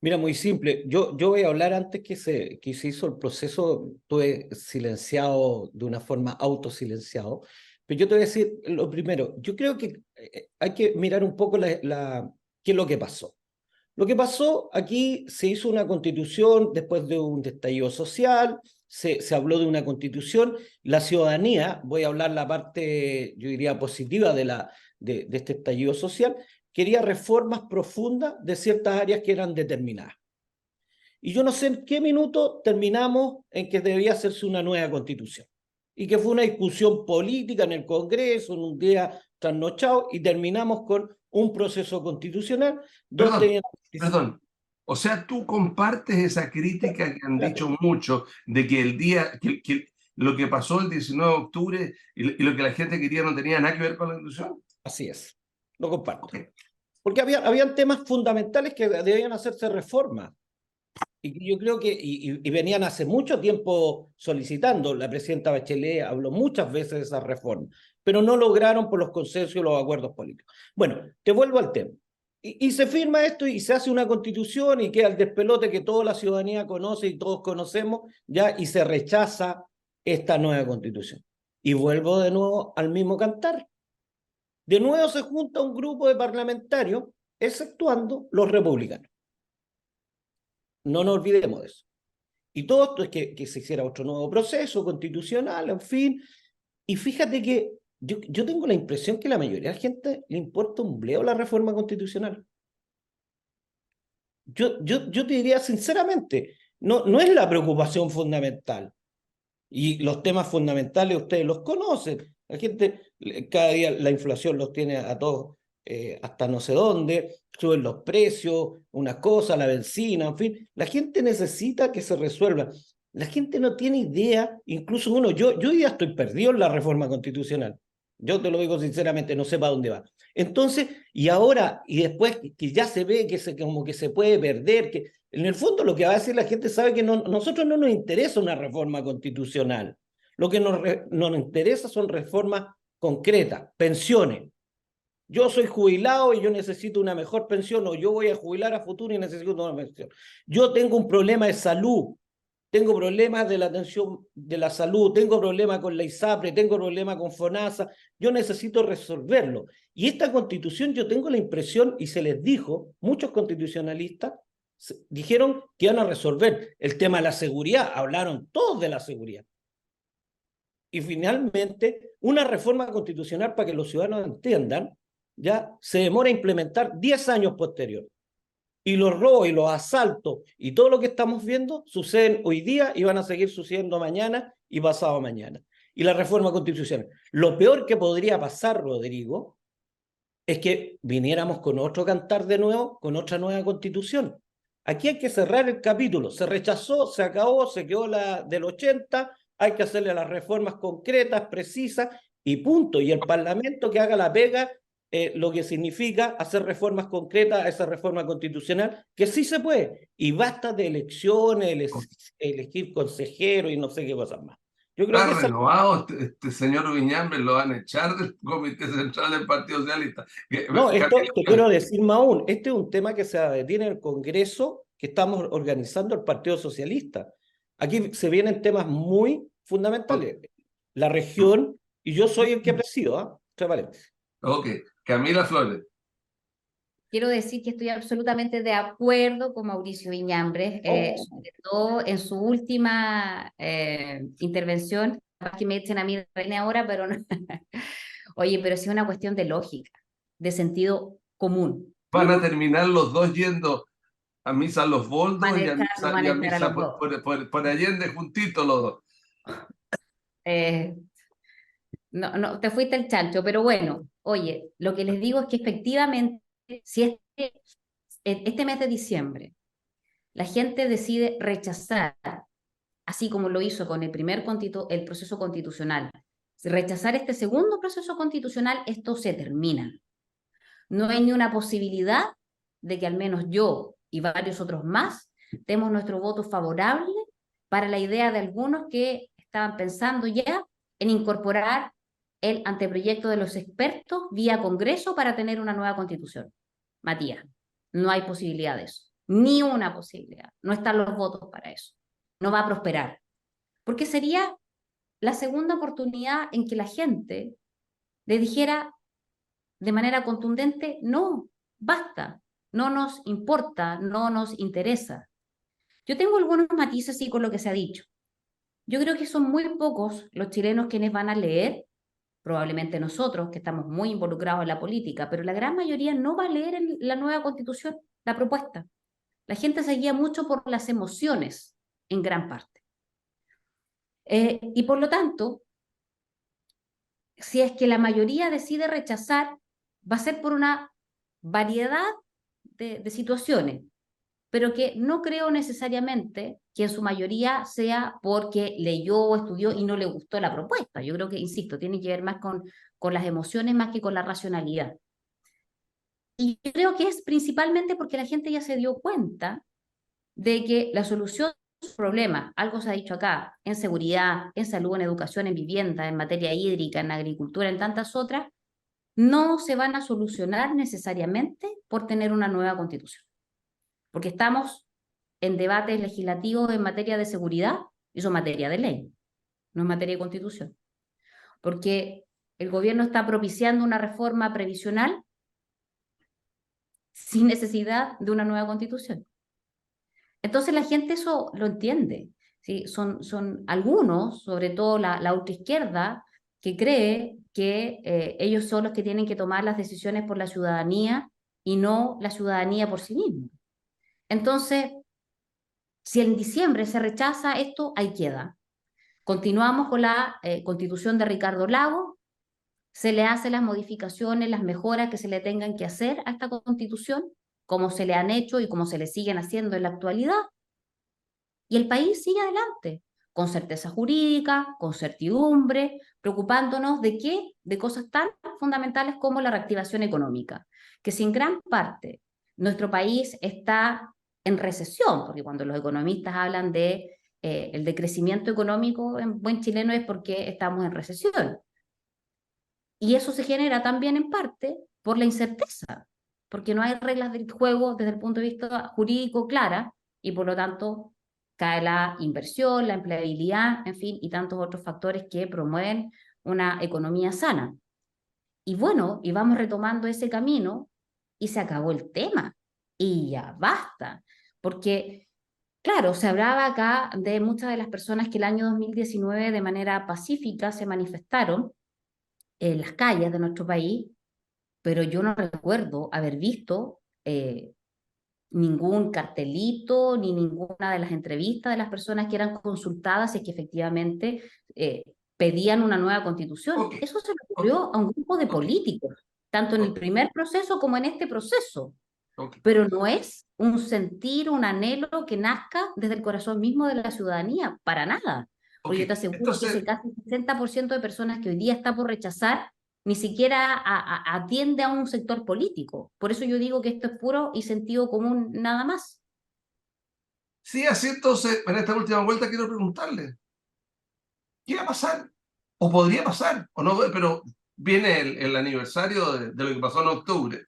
Mira, muy simple. Yo voy a hablar antes que se hizo el proceso, tuve silenciado de una forma autosilenciado, pero yo te voy a decir lo primero. Yo creo que hay que mirar un poco qué es lo que pasó. Lo que pasó aquí, se hizo una constitución después de un estallido social, se habló de una constitución, la ciudadanía, voy a hablar la parte, yo diría, positiva de este estallido social, quería reformas profundas de ciertas áreas que eran determinadas. Y yo no sé en qué minuto terminamos en que debía hacerse una nueva constitución. Y que fue una discusión política en el Congreso, en un día trasnochado, y terminamos con un proceso constitucional donde... Perdón. O sea, tú compartes esa crítica que han dicho mucho de que el día, que lo que pasó el 19 de octubre y lo que la gente quería no tenía nada que ver con la inclusión. Así es, lo comparto. Okay. Porque habían temas fundamentales que debían hacerse reformas. Y yo creo que, y venían hace mucho tiempo solicitando, la presidenta Bachelet habló muchas veces de esas reformas, pero no lograron por los consensos y los acuerdos políticos. Bueno, te vuelvo al tema. Y se firma esto y se hace una constitución y queda el despelote que toda la ciudadanía conoce y todos conocemos, ya, y se rechaza esta nueva constitución. Y vuelvo de nuevo al mismo cantar. De nuevo se junta un grupo de parlamentarios, exceptuando los republicanos. No nos olvidemos de eso. Y todo esto es que se hiciera otro nuevo proceso constitucional, en fin. Y fíjate que yo tengo la impresión que a la mayoría de la gente le importa un bledo la reforma constitucional. Yo te diría sinceramente, no es la preocupación fundamental. Y los temas fundamentales ustedes los conocen. La gente, cada día la inflación los tiene a todos hasta no sé dónde, suben los precios, una cosa, la benzina, en fin. La gente necesita que se resuelva. La gente no tiene idea, incluso uno, yo ya estoy perdido en la reforma constitucional. Yo te lo digo sinceramente, no sé para dónde va. Entonces, y ahora, y después que ya se ve como que se puede perder, que en el fondo lo que va a decir la gente sabe que nosotros no nos interesa una reforma constitucional. Lo que nos interesa son reformas concretas, pensiones. Yo soy jubilado y yo necesito una mejor pensión, o yo voy a jubilar a futuro y necesito una pensión. Yo tengo un problema de salud, tengo problemas de la atención de la salud, tengo problemas con la ISAPRE, tengo problemas con FONASA, yo necesito resolverlo. Y esta constitución, yo tengo la impresión, y se les dijo, muchos constitucionalistas dijeron que iban a resolver el tema de la seguridad, hablaron todos de la seguridad. Y finalmente, una reforma constitucional, para que los ciudadanos entiendan, ya se demora a implementar 10 años posterior. Y los robos y los asaltos y todo lo que estamos viendo suceden hoy día y van a seguir sucediendo mañana y pasado mañana. Y la reforma constitucional. Lo peor que podría pasar, Rodrigo, es que viniéramos con otro cantar de nuevo, con otra nueva constitución. Aquí hay que cerrar el capítulo. Se rechazó, se acabó, se quedó la del 80, hay que hacerle las reformas concretas, precisas y punto. Y el Parlamento que haga la pega, lo que significa hacer reformas concretas a esa reforma constitucional, que sí se puede. Y basta de elecciones, elegir consejeros y no sé qué cosas más. Yo creo Está que renovado este señor Viñambre, lo van a echar del Comité Central del Partido Socialista. No, esto te quiero decir más aún. Este es un tema que se detiene en el Congreso que estamos organizando el Partido Socialista. Aquí se vienen temas muy fundamentales. La región, y yo soy el que presido, ¿ah? Ok, Camila Flores. Quiero decir que estoy absolutamente de acuerdo con Mauricio Viñambres, sobre todo en su última intervención, capaz que me echen a mí de reina ahora, pero no. Oye, pero sí es una cuestión de lógica, de sentido común. Van a terminar los dos yendo a misa Los Boldos y a misa por Allende juntitos los dos. No, te fuiste el chancho, pero bueno, oye, lo que les digo es que efectivamente, si este mes de diciembre la gente decide rechazar, así como lo hizo con el proceso constitucional, rechazar este segundo proceso constitucional, esto se termina. No hay ni una posibilidad de que al menos yo y varios otros más demos nuestro voto favorable para la idea de algunos que estaban pensando ya en incorporar el anteproyecto de los expertos vía Congreso para tener una nueva constitución. Matías. no hay posibilidad de eso. Ni una posibilidad. No están los votos para eso. No va a prosperar. Porque sería la segunda oportunidad en que la gente le dijera de manera contundente, no, basta, no nos importa, no nos interesa. Yo tengo algunos matices sí con lo que se ha dicho. Yo creo que son muy pocos los chilenos quienes van a leer, probablemente nosotros, que estamos muy involucrados en la política, pero la gran mayoría no va a leer la nueva constitución, la propuesta. La gente se guía mucho por las emociones, en gran parte. Y por lo tanto, si es que la mayoría decide rechazar, va a ser por una variedad de situaciones, pero que no creo necesariamente que en su mayoría sea porque leyó o estudió y no le gustó la propuesta. Yo creo que, insisto, tiene que ver más con las emociones más que con la racionalidad. Y yo creo que es principalmente porque la gente ya se dio cuenta de que la solución a sus problemas, algo se ha dicho acá, en seguridad, en salud, en educación, en vivienda, en materia hídrica, en agricultura, en tantas otras, no se van a solucionar necesariamente por tener una nueva constitución. Porque estamos en debates legislativos en materia de seguridad, y eso es materia de ley, no es materia de constitución. Porque el gobierno está propiciando una reforma previsional sin necesidad de una nueva constitución. Entonces la gente eso lo entiende. ¿Sí? Son algunos, sobre todo la ultraizquierda, que cree que ellos son los que tienen que tomar las decisiones por la ciudadanía y no la ciudadanía por sí misma. Entonces, si en diciembre se rechaza esto, ahí queda. Continuamos con la constitución de Ricardo Lagos, se le hacen las modificaciones, las mejoras que se le tengan que hacer a esta constitución, como se le han hecho y como se le siguen haciendo en la actualidad, y el país sigue adelante, con certeza jurídica, con certidumbre, preocupándonos de qué, de cosas tan fundamentales como la reactivación económica, que si en gran parte nuestro país está en recesión, porque cuando los economistas hablan de el decrecimiento económico en buen chileno es porque estamos en recesión. Y eso se genera también en parte por la incerteza, porque no hay reglas del juego desde el punto de vista jurídico claras y por lo tanto cae la inversión, la empleabilidad, en fin, y tantos otros factores que promueven una economía sana. Y bueno, y vamos retomando ese camino y se acabó el tema. Y ya basta, porque claro, se hablaba acá de muchas de las personas que el año 2019 de manera pacífica se manifestaron en las calles de nuestro país, pero yo no recuerdo haber visto ningún cartelito ni ninguna de las entrevistas de las personas que eran consultadas y que efectivamente pedían una nueva constitución. Ok, Eso se le ok, ocurrió a un grupo de ok, políticos, tanto en el ok, primer proceso como en este proceso, ok. pero no es un sentir, un anhelo que nazca desde el corazón mismo de la ciudadanía, para nada. Ok. Porque yo te aseguro que ese Entonces, casi 60% de personas que hoy día está por rechazar ni siquiera atiende a un sector político. Por eso yo digo que esto es puro y sentido común nada más. sí, así entonces, en esta última vuelta quiero preguntarle, ¿qué va a pasar? ¿O podría pasar? ¿O no? Pero viene el aniversario de lo que pasó en octubre.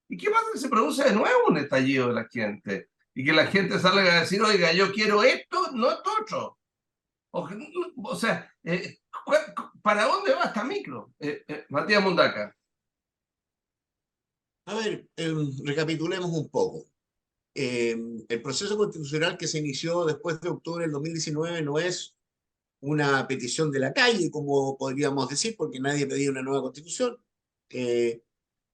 ¿Y qué pasa si se produce de nuevo un estallido de la gente? Y que la gente salga a decir, oiga, yo quiero esto, no esto otro. O sea, ¿para dónde va esta micro? Matías Mundaca. A ver, recapitulemos un poco. El proceso constitucional que se inició después de octubre del 2019 no es una petición de la calle, como podríamos decir, porque nadie pedía una nueva constitución. Eh,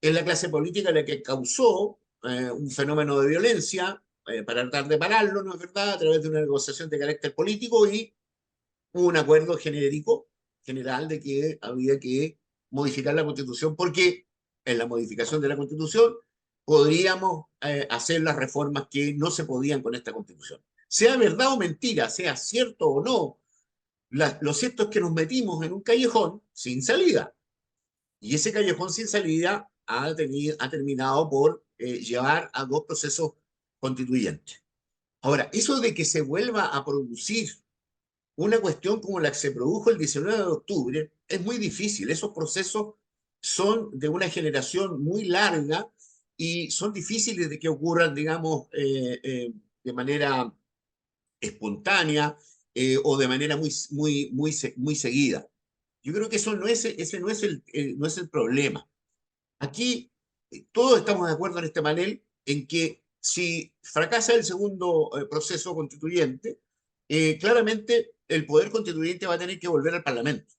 es la clase política la que causó un fenómeno de violencia para tratar de pararlo, ¿no es verdad?, a través de una negociación de carácter político y un acuerdo genérico, general, de que había que modificar la constitución porque en la modificación de la constitución podríamos hacer las reformas que no se podían con esta constitución. Sea verdad o mentira, sea cierto o no, lo cierto es que nos metimos en un callejón sin salida. Y ese callejón sin salida ha terminado por llevar a dos procesos constituyentes. Ahora, eso de que se vuelva a producir una cuestión como la que se produjo el 19 de octubre es muy difícil. Esos procesos son de una generación muy larga y son difíciles de que ocurran, digamos, de manera espontánea o de manera muy seguida. Yo creo que eso no es, ese no es el problema. Aquí todos estamos de acuerdo en este panel en que si fracasa el segundo proceso constituyente, claramente el poder constituyente va a tener que volver al Parlamento.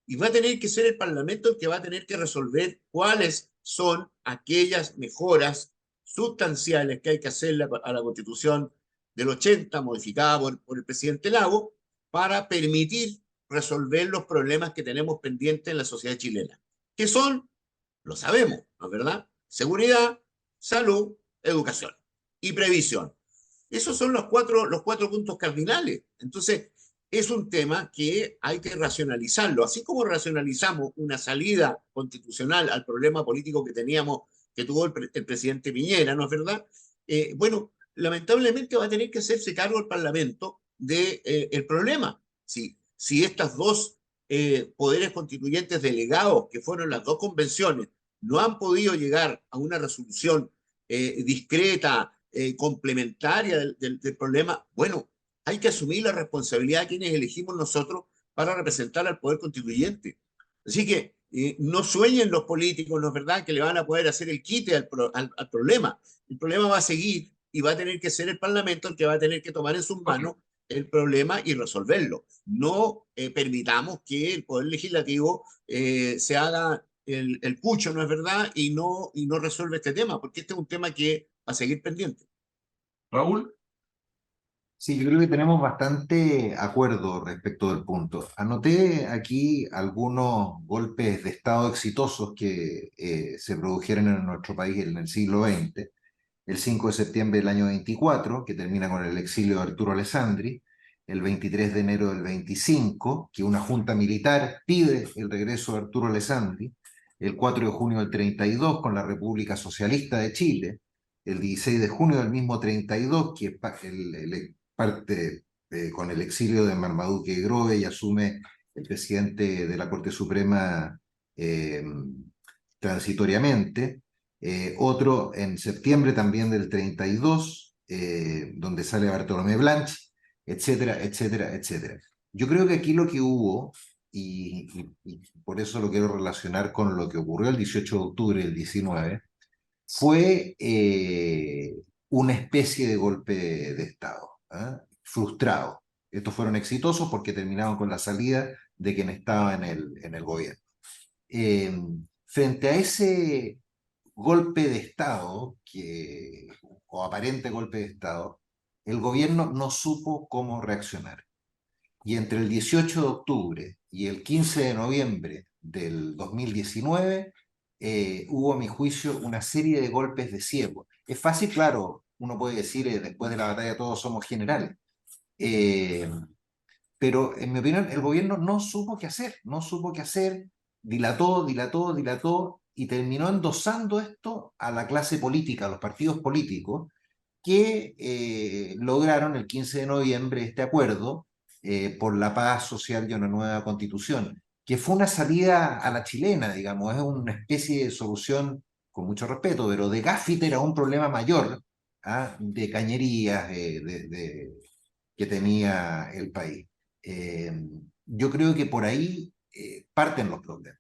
Y va a tener que ser el Parlamento el que va a tener que resolver cuáles son aquellas mejoras sustanciales que hay que hacerle a la Constitución del 80, modificada por el presidente Lago, para permitir resolver los problemas que tenemos pendientes en la sociedad chilena. ¿Qué son? Lo sabemos, ¿no es verdad? Seguridad, salud, educación y previsión. Esos son los cuatro puntos cardinales. Entonces, es un tema que hay que racionalizarlo. Así como racionalizamos una salida constitucional al problema político que teníamos, que tuvo el presidente Piñera, ¿no es verdad? Bueno, lamentablemente va a tener que hacerse cargo el Parlamento del problema. Si estas dos poderes constituyentes delegados, que fueron las dos convenciones, no han podido llegar a una resolución discreta, complementaria del problema, bueno, hay que asumir la responsabilidad de quienes elegimos nosotros para representar al poder constituyente. Así que no sueñen los políticos, ¿no es verdad?, que le van a poder hacer el quite al problema. El problema va a seguir y va a tener que ser el Parlamento el que va a tener que tomar en sus manos el problema y resolverlo. No permitamos que el Poder Legislativo se haga el pucho, ¿no es verdad?, y no resuelve este tema, porque este es un tema que va a seguir pendiente. Raúl. Sí, yo creo que tenemos bastante acuerdo respecto del punto. Anoté aquí algunos golpes de Estado exitosos que se produjeron en nuestro país en el siglo XX. El 5 de septiembre del año 24, que termina con el exilio de Arturo Alessandri. El 23 de enero del 25, que una junta militar pide el regreso de Arturo Alessandri. El 4 de junio del 32, con la República Socialista de Chile. El 16 de junio del mismo 32, que parte con el exilio de Marmaduke Grove y asume el presidente de la Corte Suprema transitoriamente. Otro en septiembre también del 32, donde sale Bartolomé Blanch, etcétera, etcétera, etcétera. Yo creo que aquí lo que hubo, y por eso lo quiero relacionar con lo que ocurrió el 18 de octubre del 19, fue una especie de golpe de Estado, frustrado. Estos fueron exitosos porque terminaron con la salida de quien estaba en el gobierno. Frente a ese golpe de Estado, o aparente golpe de Estado, el gobierno no supo cómo reaccionar. Y entre el 18 de octubre y el 15 de noviembre del 2019, hubo, a mi juicio, una serie de golpes de ciego. Es fácil, claro, uno puede decir, después de la batalla todos somos generales. Pero, en mi opinión, el gobierno no supo qué hacer, dilató, y terminó endosando esto a la clase política, a los partidos políticos, que lograron el 15 de noviembre este acuerdo por la paz social y una nueva constitución, que fue una salida a la chilena, digamos, es una especie de solución, con mucho respeto, pero de gaffiter a un problema mayor, de cañerías que tenía el país. Yo creo que por ahí parten los problemas.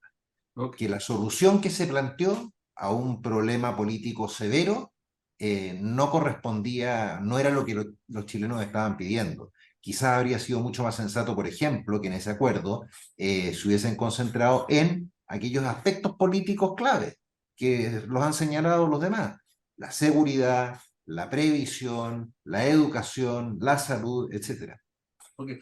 Que la solución que se planteó a un problema político severo no correspondía, no era lo que los chilenos estaban pidiendo. Quizás habría sido mucho más sensato, por ejemplo, que en ese acuerdo se hubiesen concentrado en aquellos aspectos políticos clave que los han señalado los demás: la seguridad, la previsión, la educación, la salud, etc. Okay.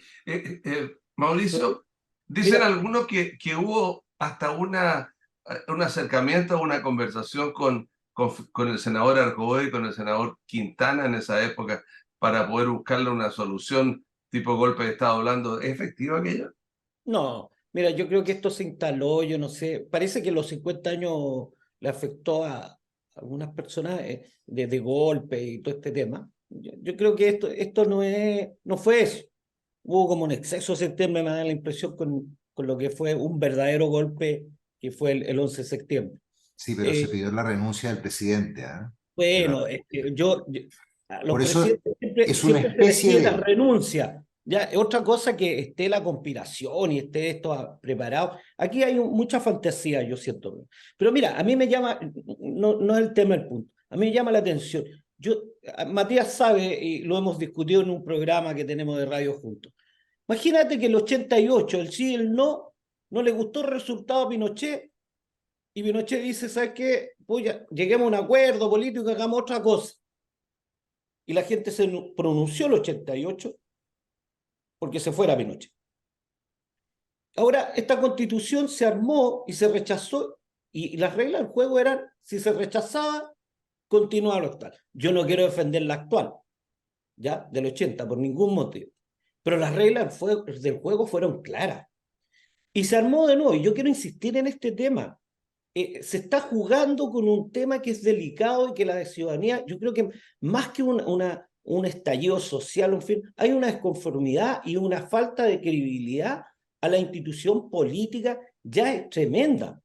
Mauricio, dicen Mira, algunos que hubo hasta un acercamiento, una conversación con el senador Arcoboy y con el senador Quintana en esa época para poder buscarle una solución tipo golpe de Estado hablando. ¿Es efectivo aquello? no, mira, yo creo que esto se instaló, yo no sé, parece que los 50 años le afectó a algunas personas de golpe y todo este tema. Yo creo que esto no fue eso. Hubo como un exceso de septiembre, me da la impresión, con lo que fue un verdadero golpe, que fue el 11 de septiembre. Sí, pero se pidió la renuncia del presidente, ¿ah? Bueno, es que a los Por eso presidentes siempre, es una siempre se les especie pide la de... renuncia. Ya, es otra cosa que esté la conspiración y esté esto preparado. Aquí hay mucha fantasía, yo siento. Pero mira, a mí me llama, no es el tema el punto, a mí me llama la atención. Matías sabe, y lo hemos discutido en un programa que tenemos de radio juntos. Imagínate que el 88, el sí y el no le gustó el resultado a Pinochet, y Pinochet dice, ¿sabes qué? Pues ya, lleguemos a un acuerdo político y hagamos otra cosa. Y la gente se pronunció el 88 porque se fuera Pinochet. Ahora, esta constitución se armó y se rechazó, y las reglas del juego eran, si se rechazaba, continuaba lo actual. Yo no quiero defender la actual, ya, del 80, por ningún motivo. Pero las reglas del juego fueron claras. Y se armó de nuevo, y yo quiero insistir en este tema. Se está jugando con un tema que es delicado y que la ciudadanía, yo creo que más que un estallido social, en fin, hay una desconformidad y una falta de credibilidad a la institución política ya es tremenda.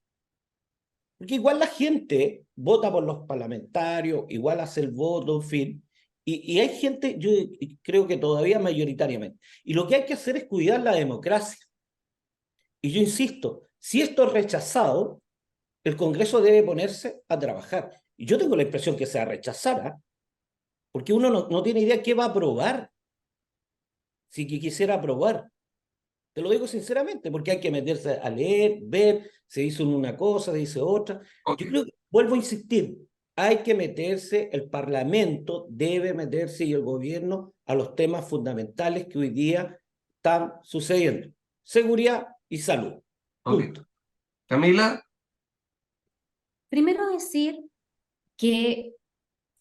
Porque igual la gente vota por los parlamentarios, igual hace el voto, en fin, y hay gente, yo creo que todavía mayoritariamente. Y lo que hay que hacer es cuidar la democracia. Y yo insisto, si esto es rechazado, el Congreso debe ponerse a trabajar. Y yo tengo la impresión que se rechazará, porque uno no tiene idea qué va a aprobar, si que quisiera aprobar. Te lo digo sinceramente, porque hay que meterse a leer, ver, se dice una cosa, se dice otra. Ok. Yo creo que, vuelvo a insistir, hay que meterse, el Parlamento debe meterse y el gobierno a los temas fundamentales que hoy día están sucediendo. Seguridad y salud. Punto. Ok. Camila, Primero decir que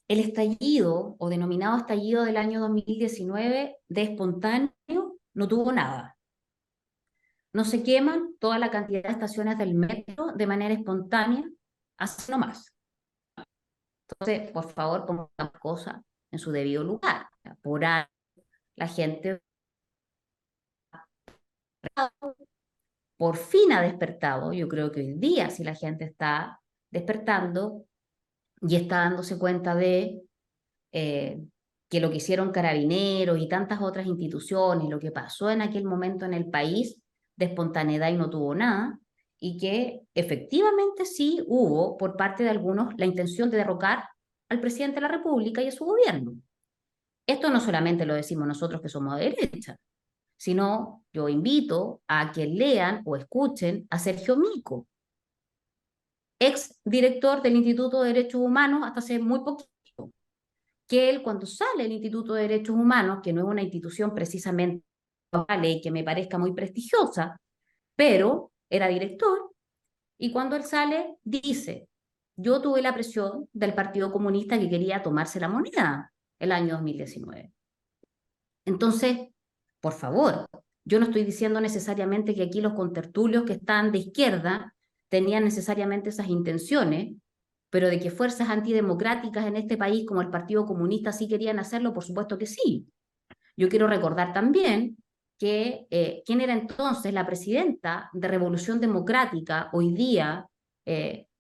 el estallido o denominado estallido del año 2019 de espontáneo no tuvo nada. No se queman toda la cantidad de estaciones del metro de manera espontánea, así nomás. Entonces, por favor, pongamos las cosas en su debido lugar. Por ahí la gente por fin ha despertado. Yo creo que hoy día si la gente está despertando y está dándose cuenta de que lo que hicieron Carabineros y tantas otras instituciones, lo que pasó en aquel momento en el país, de espontaneidad y no tuvo nada, y que efectivamente sí hubo por parte de algunos la intención de derrocar al presidente de la República y a su gobierno. Esto no solamente lo decimos nosotros que somos de derecha, sino yo invito a que lean o escuchen a Sergio Mico, ex director del Instituto de Derechos Humanos hasta hace muy poquito, que él cuando sale del Instituto de Derechos Humanos, que no es una institución precisamente y que me parezca muy prestigiosa, pero era director, y cuando él sale dice, yo tuve la presión del Partido Comunista que quería tomarse la moneda el año 2019. Entonces, por favor, yo no estoy diciendo necesariamente que aquí los contertulios que están de izquierda tenían necesariamente esas intenciones, pero de que fuerzas antidemocráticas en este país como el Partido Comunista sí querían hacerlo, por supuesto que sí. Yo quiero recordar también que quién era entonces la presidenta de Revolución Democrática, hoy día,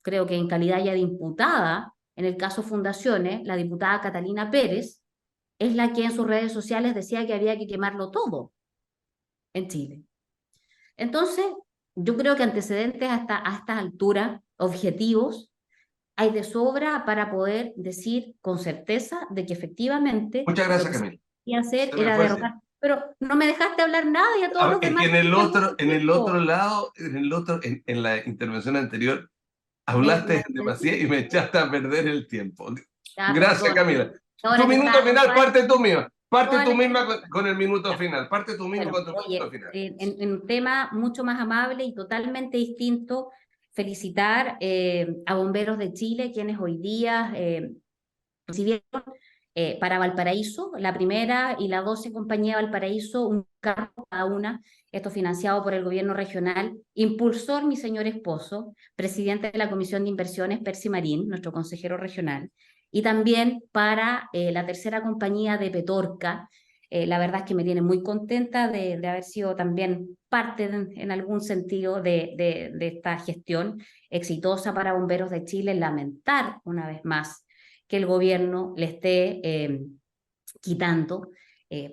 creo que en calidad ya de imputada, en el caso Fundaciones, la diputada Catalina Pérez, es la que en sus redes sociales decía que había que quemarlo todo en Chile. Entonces, yo creo que antecedentes a estas alturas, objetivos, hay de sobra para poder decir con certeza de que efectivamente muchas lo gracias, que se Camila. quería hacer Se me era fue el derrocar. tiempo. Pero no me dejaste hablar nada y a todos los Es demás. que en el otro tiempo. lado, en la intervención anterior, Me hablaste demasiado y atendí. me echaste a perder el tiempo. Ya, Gracias, perdón. Camila. Ahora Tu que minuto está final, parte tú mío. Parte toda tú la misma con el minuto ya. final. Parte tú mismo Bueno, con tu minuto oye, final. en un tema mucho más amable y totalmente distinto, felicitar a Bomberos de Chile, quienes hoy día recibieron para Valparaíso, la primera y la 12 compañía Valparaíso, un carro cada una, esto financiado por el gobierno regional, impulsor mi señor esposo, presidente de la Comisión de Inversiones, Percy Marín, nuestro consejero regional, y también para la tercera compañía de Petorca, La verdad es que me tiene muy contenta de haber sido también parte en algún sentido de esta gestión exitosa para Bomberos de Chile. Lamentar una vez más que el gobierno le esté quitando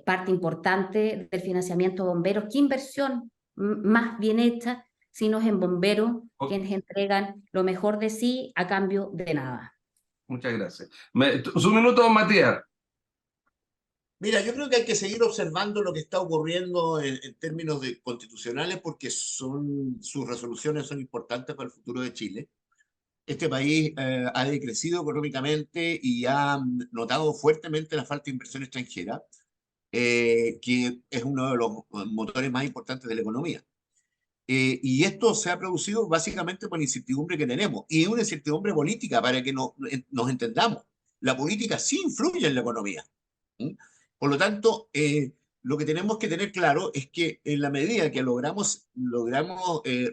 parte importante del financiamiento de bomberos. ¿Qué inversión más bien hecha si no es en bomberos, quienes entregan lo mejor de sí a cambio de nada? Muchas gracias. Su minuto, Matías. Mira, yo creo que hay que seguir observando lo que está ocurriendo en términos constitucionales porque sus resoluciones son importantes para el futuro de Chile. Este país ha decrecido económicamente y ha notado fuertemente la falta de inversión extranjera, que es uno de los motores más importantes de la economía. Y esto se ha producido básicamente por la incertidumbre que tenemos, y una incertidumbre política, para que nos entendamos. La política sí influye en la economía. ¿Mm? Por lo tanto, lo que tenemos que tener claro es que en la medida que logramos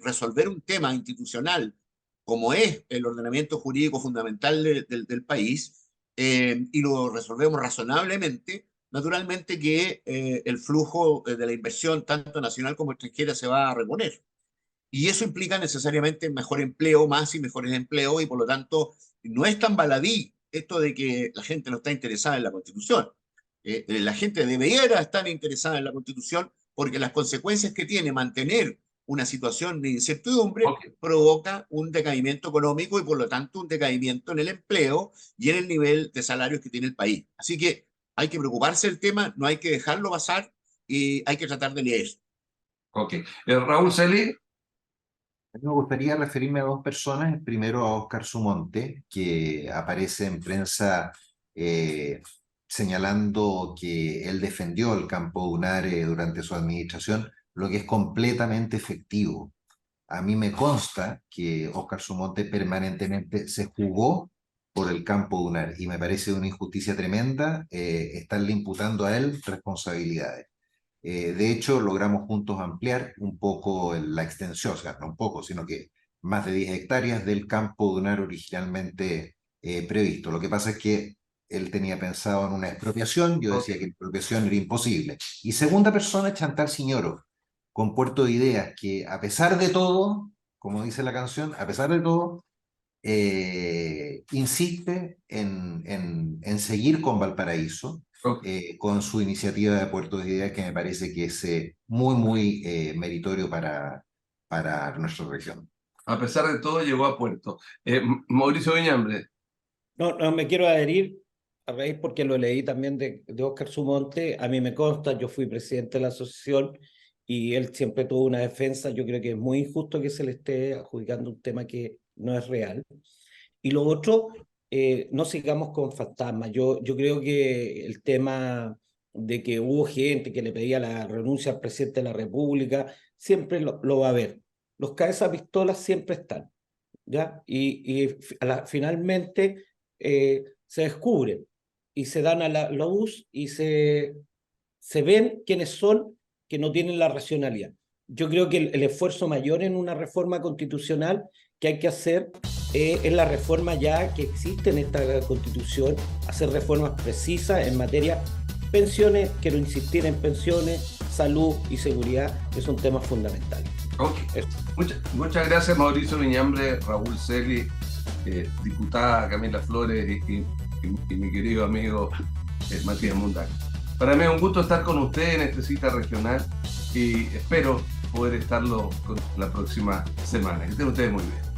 resolver un tema institucional, como es el ordenamiento jurídico fundamental del país, y lo resolvemos razonablemente, naturalmente que el flujo de la inversión, tanto nacional como extranjera, se va a reponer. Y eso implica necesariamente mejor empleo, más y mejores empleos, y por lo tanto no es tan baladí esto de que la gente no está interesada en la Constitución. La gente debería estar interesada en la Constitución porque las consecuencias que tiene mantener una situación de incertidumbre provoca un decaimiento económico y por lo tanto un decaimiento en el empleo y en el nivel de salarios que tiene el país. Así que hay que preocuparse del tema, no hay que dejarlo pasar y hay que tratar de leer. Ok. Raúl Celi. Me gustaría referirme a dos personas. Primero a Óscar Sumonte, que aparece en prensa señalando que él defendió el campo Dunare durante su administración, lo que es completamente efectivo. A mí me consta que Óscar Sumonte permanentemente se jugó por el campo Dunare y me parece una injusticia tremenda estarle imputando a él responsabilidades. De hecho, logramos juntos ampliar un poco la extensión, o sea, no un poco, sino que más de 10 hectáreas del campo Dunare originalmente previsto. Lo que pasa es que él tenía pensado en una expropiación, yo decía que la expropiación era imposible. Y segunda persona, Chantal Siñoro, con Puerto de Ideas, que a pesar de todo, como dice la canción, a pesar de todo, insiste en seguir con Valparaíso, con su iniciativa de Puerto de Ideas, que me parece que es muy meritorio para nuestra región. A pesar de todo, llegó a puerto. Mauricio Viñambre. No, me quiero adherir a raíz porque lo leí también de Óscar Sumonte. A mí me consta, yo fui presidente de la asociación y él siempre tuvo una defensa. Yo creo que es muy injusto que se le esté adjudicando un tema que no es real. Y lo otro, no sigamos con fantasmas. Yo creo que el tema de que hubo gente que le pedía la renuncia al presidente de la República, siempre lo va a haber. Los cabezas pistolas siempre están, ¿ya? Y finalmente se descubren y se dan a la luz y se ven quiénes son que no tienen la racionalidad. Yo creo que el esfuerzo mayor en una reforma constitucional que hay que hacer es la reforma ya que existe en esta Constitución, hacer reformas precisas en materia pensiones, quiero insistir en pensiones, salud y seguridad, que son temas fundamentales. Okay. Muchas gracias, Mauricio Viñambre, Raúl Celi, diputada Camila Flores y mi querido amigo Matías Mundaca. Para mí es un gusto estar con ustedes en esta cita regional y espero poder estarlo con la próxima semana. Que estén ustedes muy bien.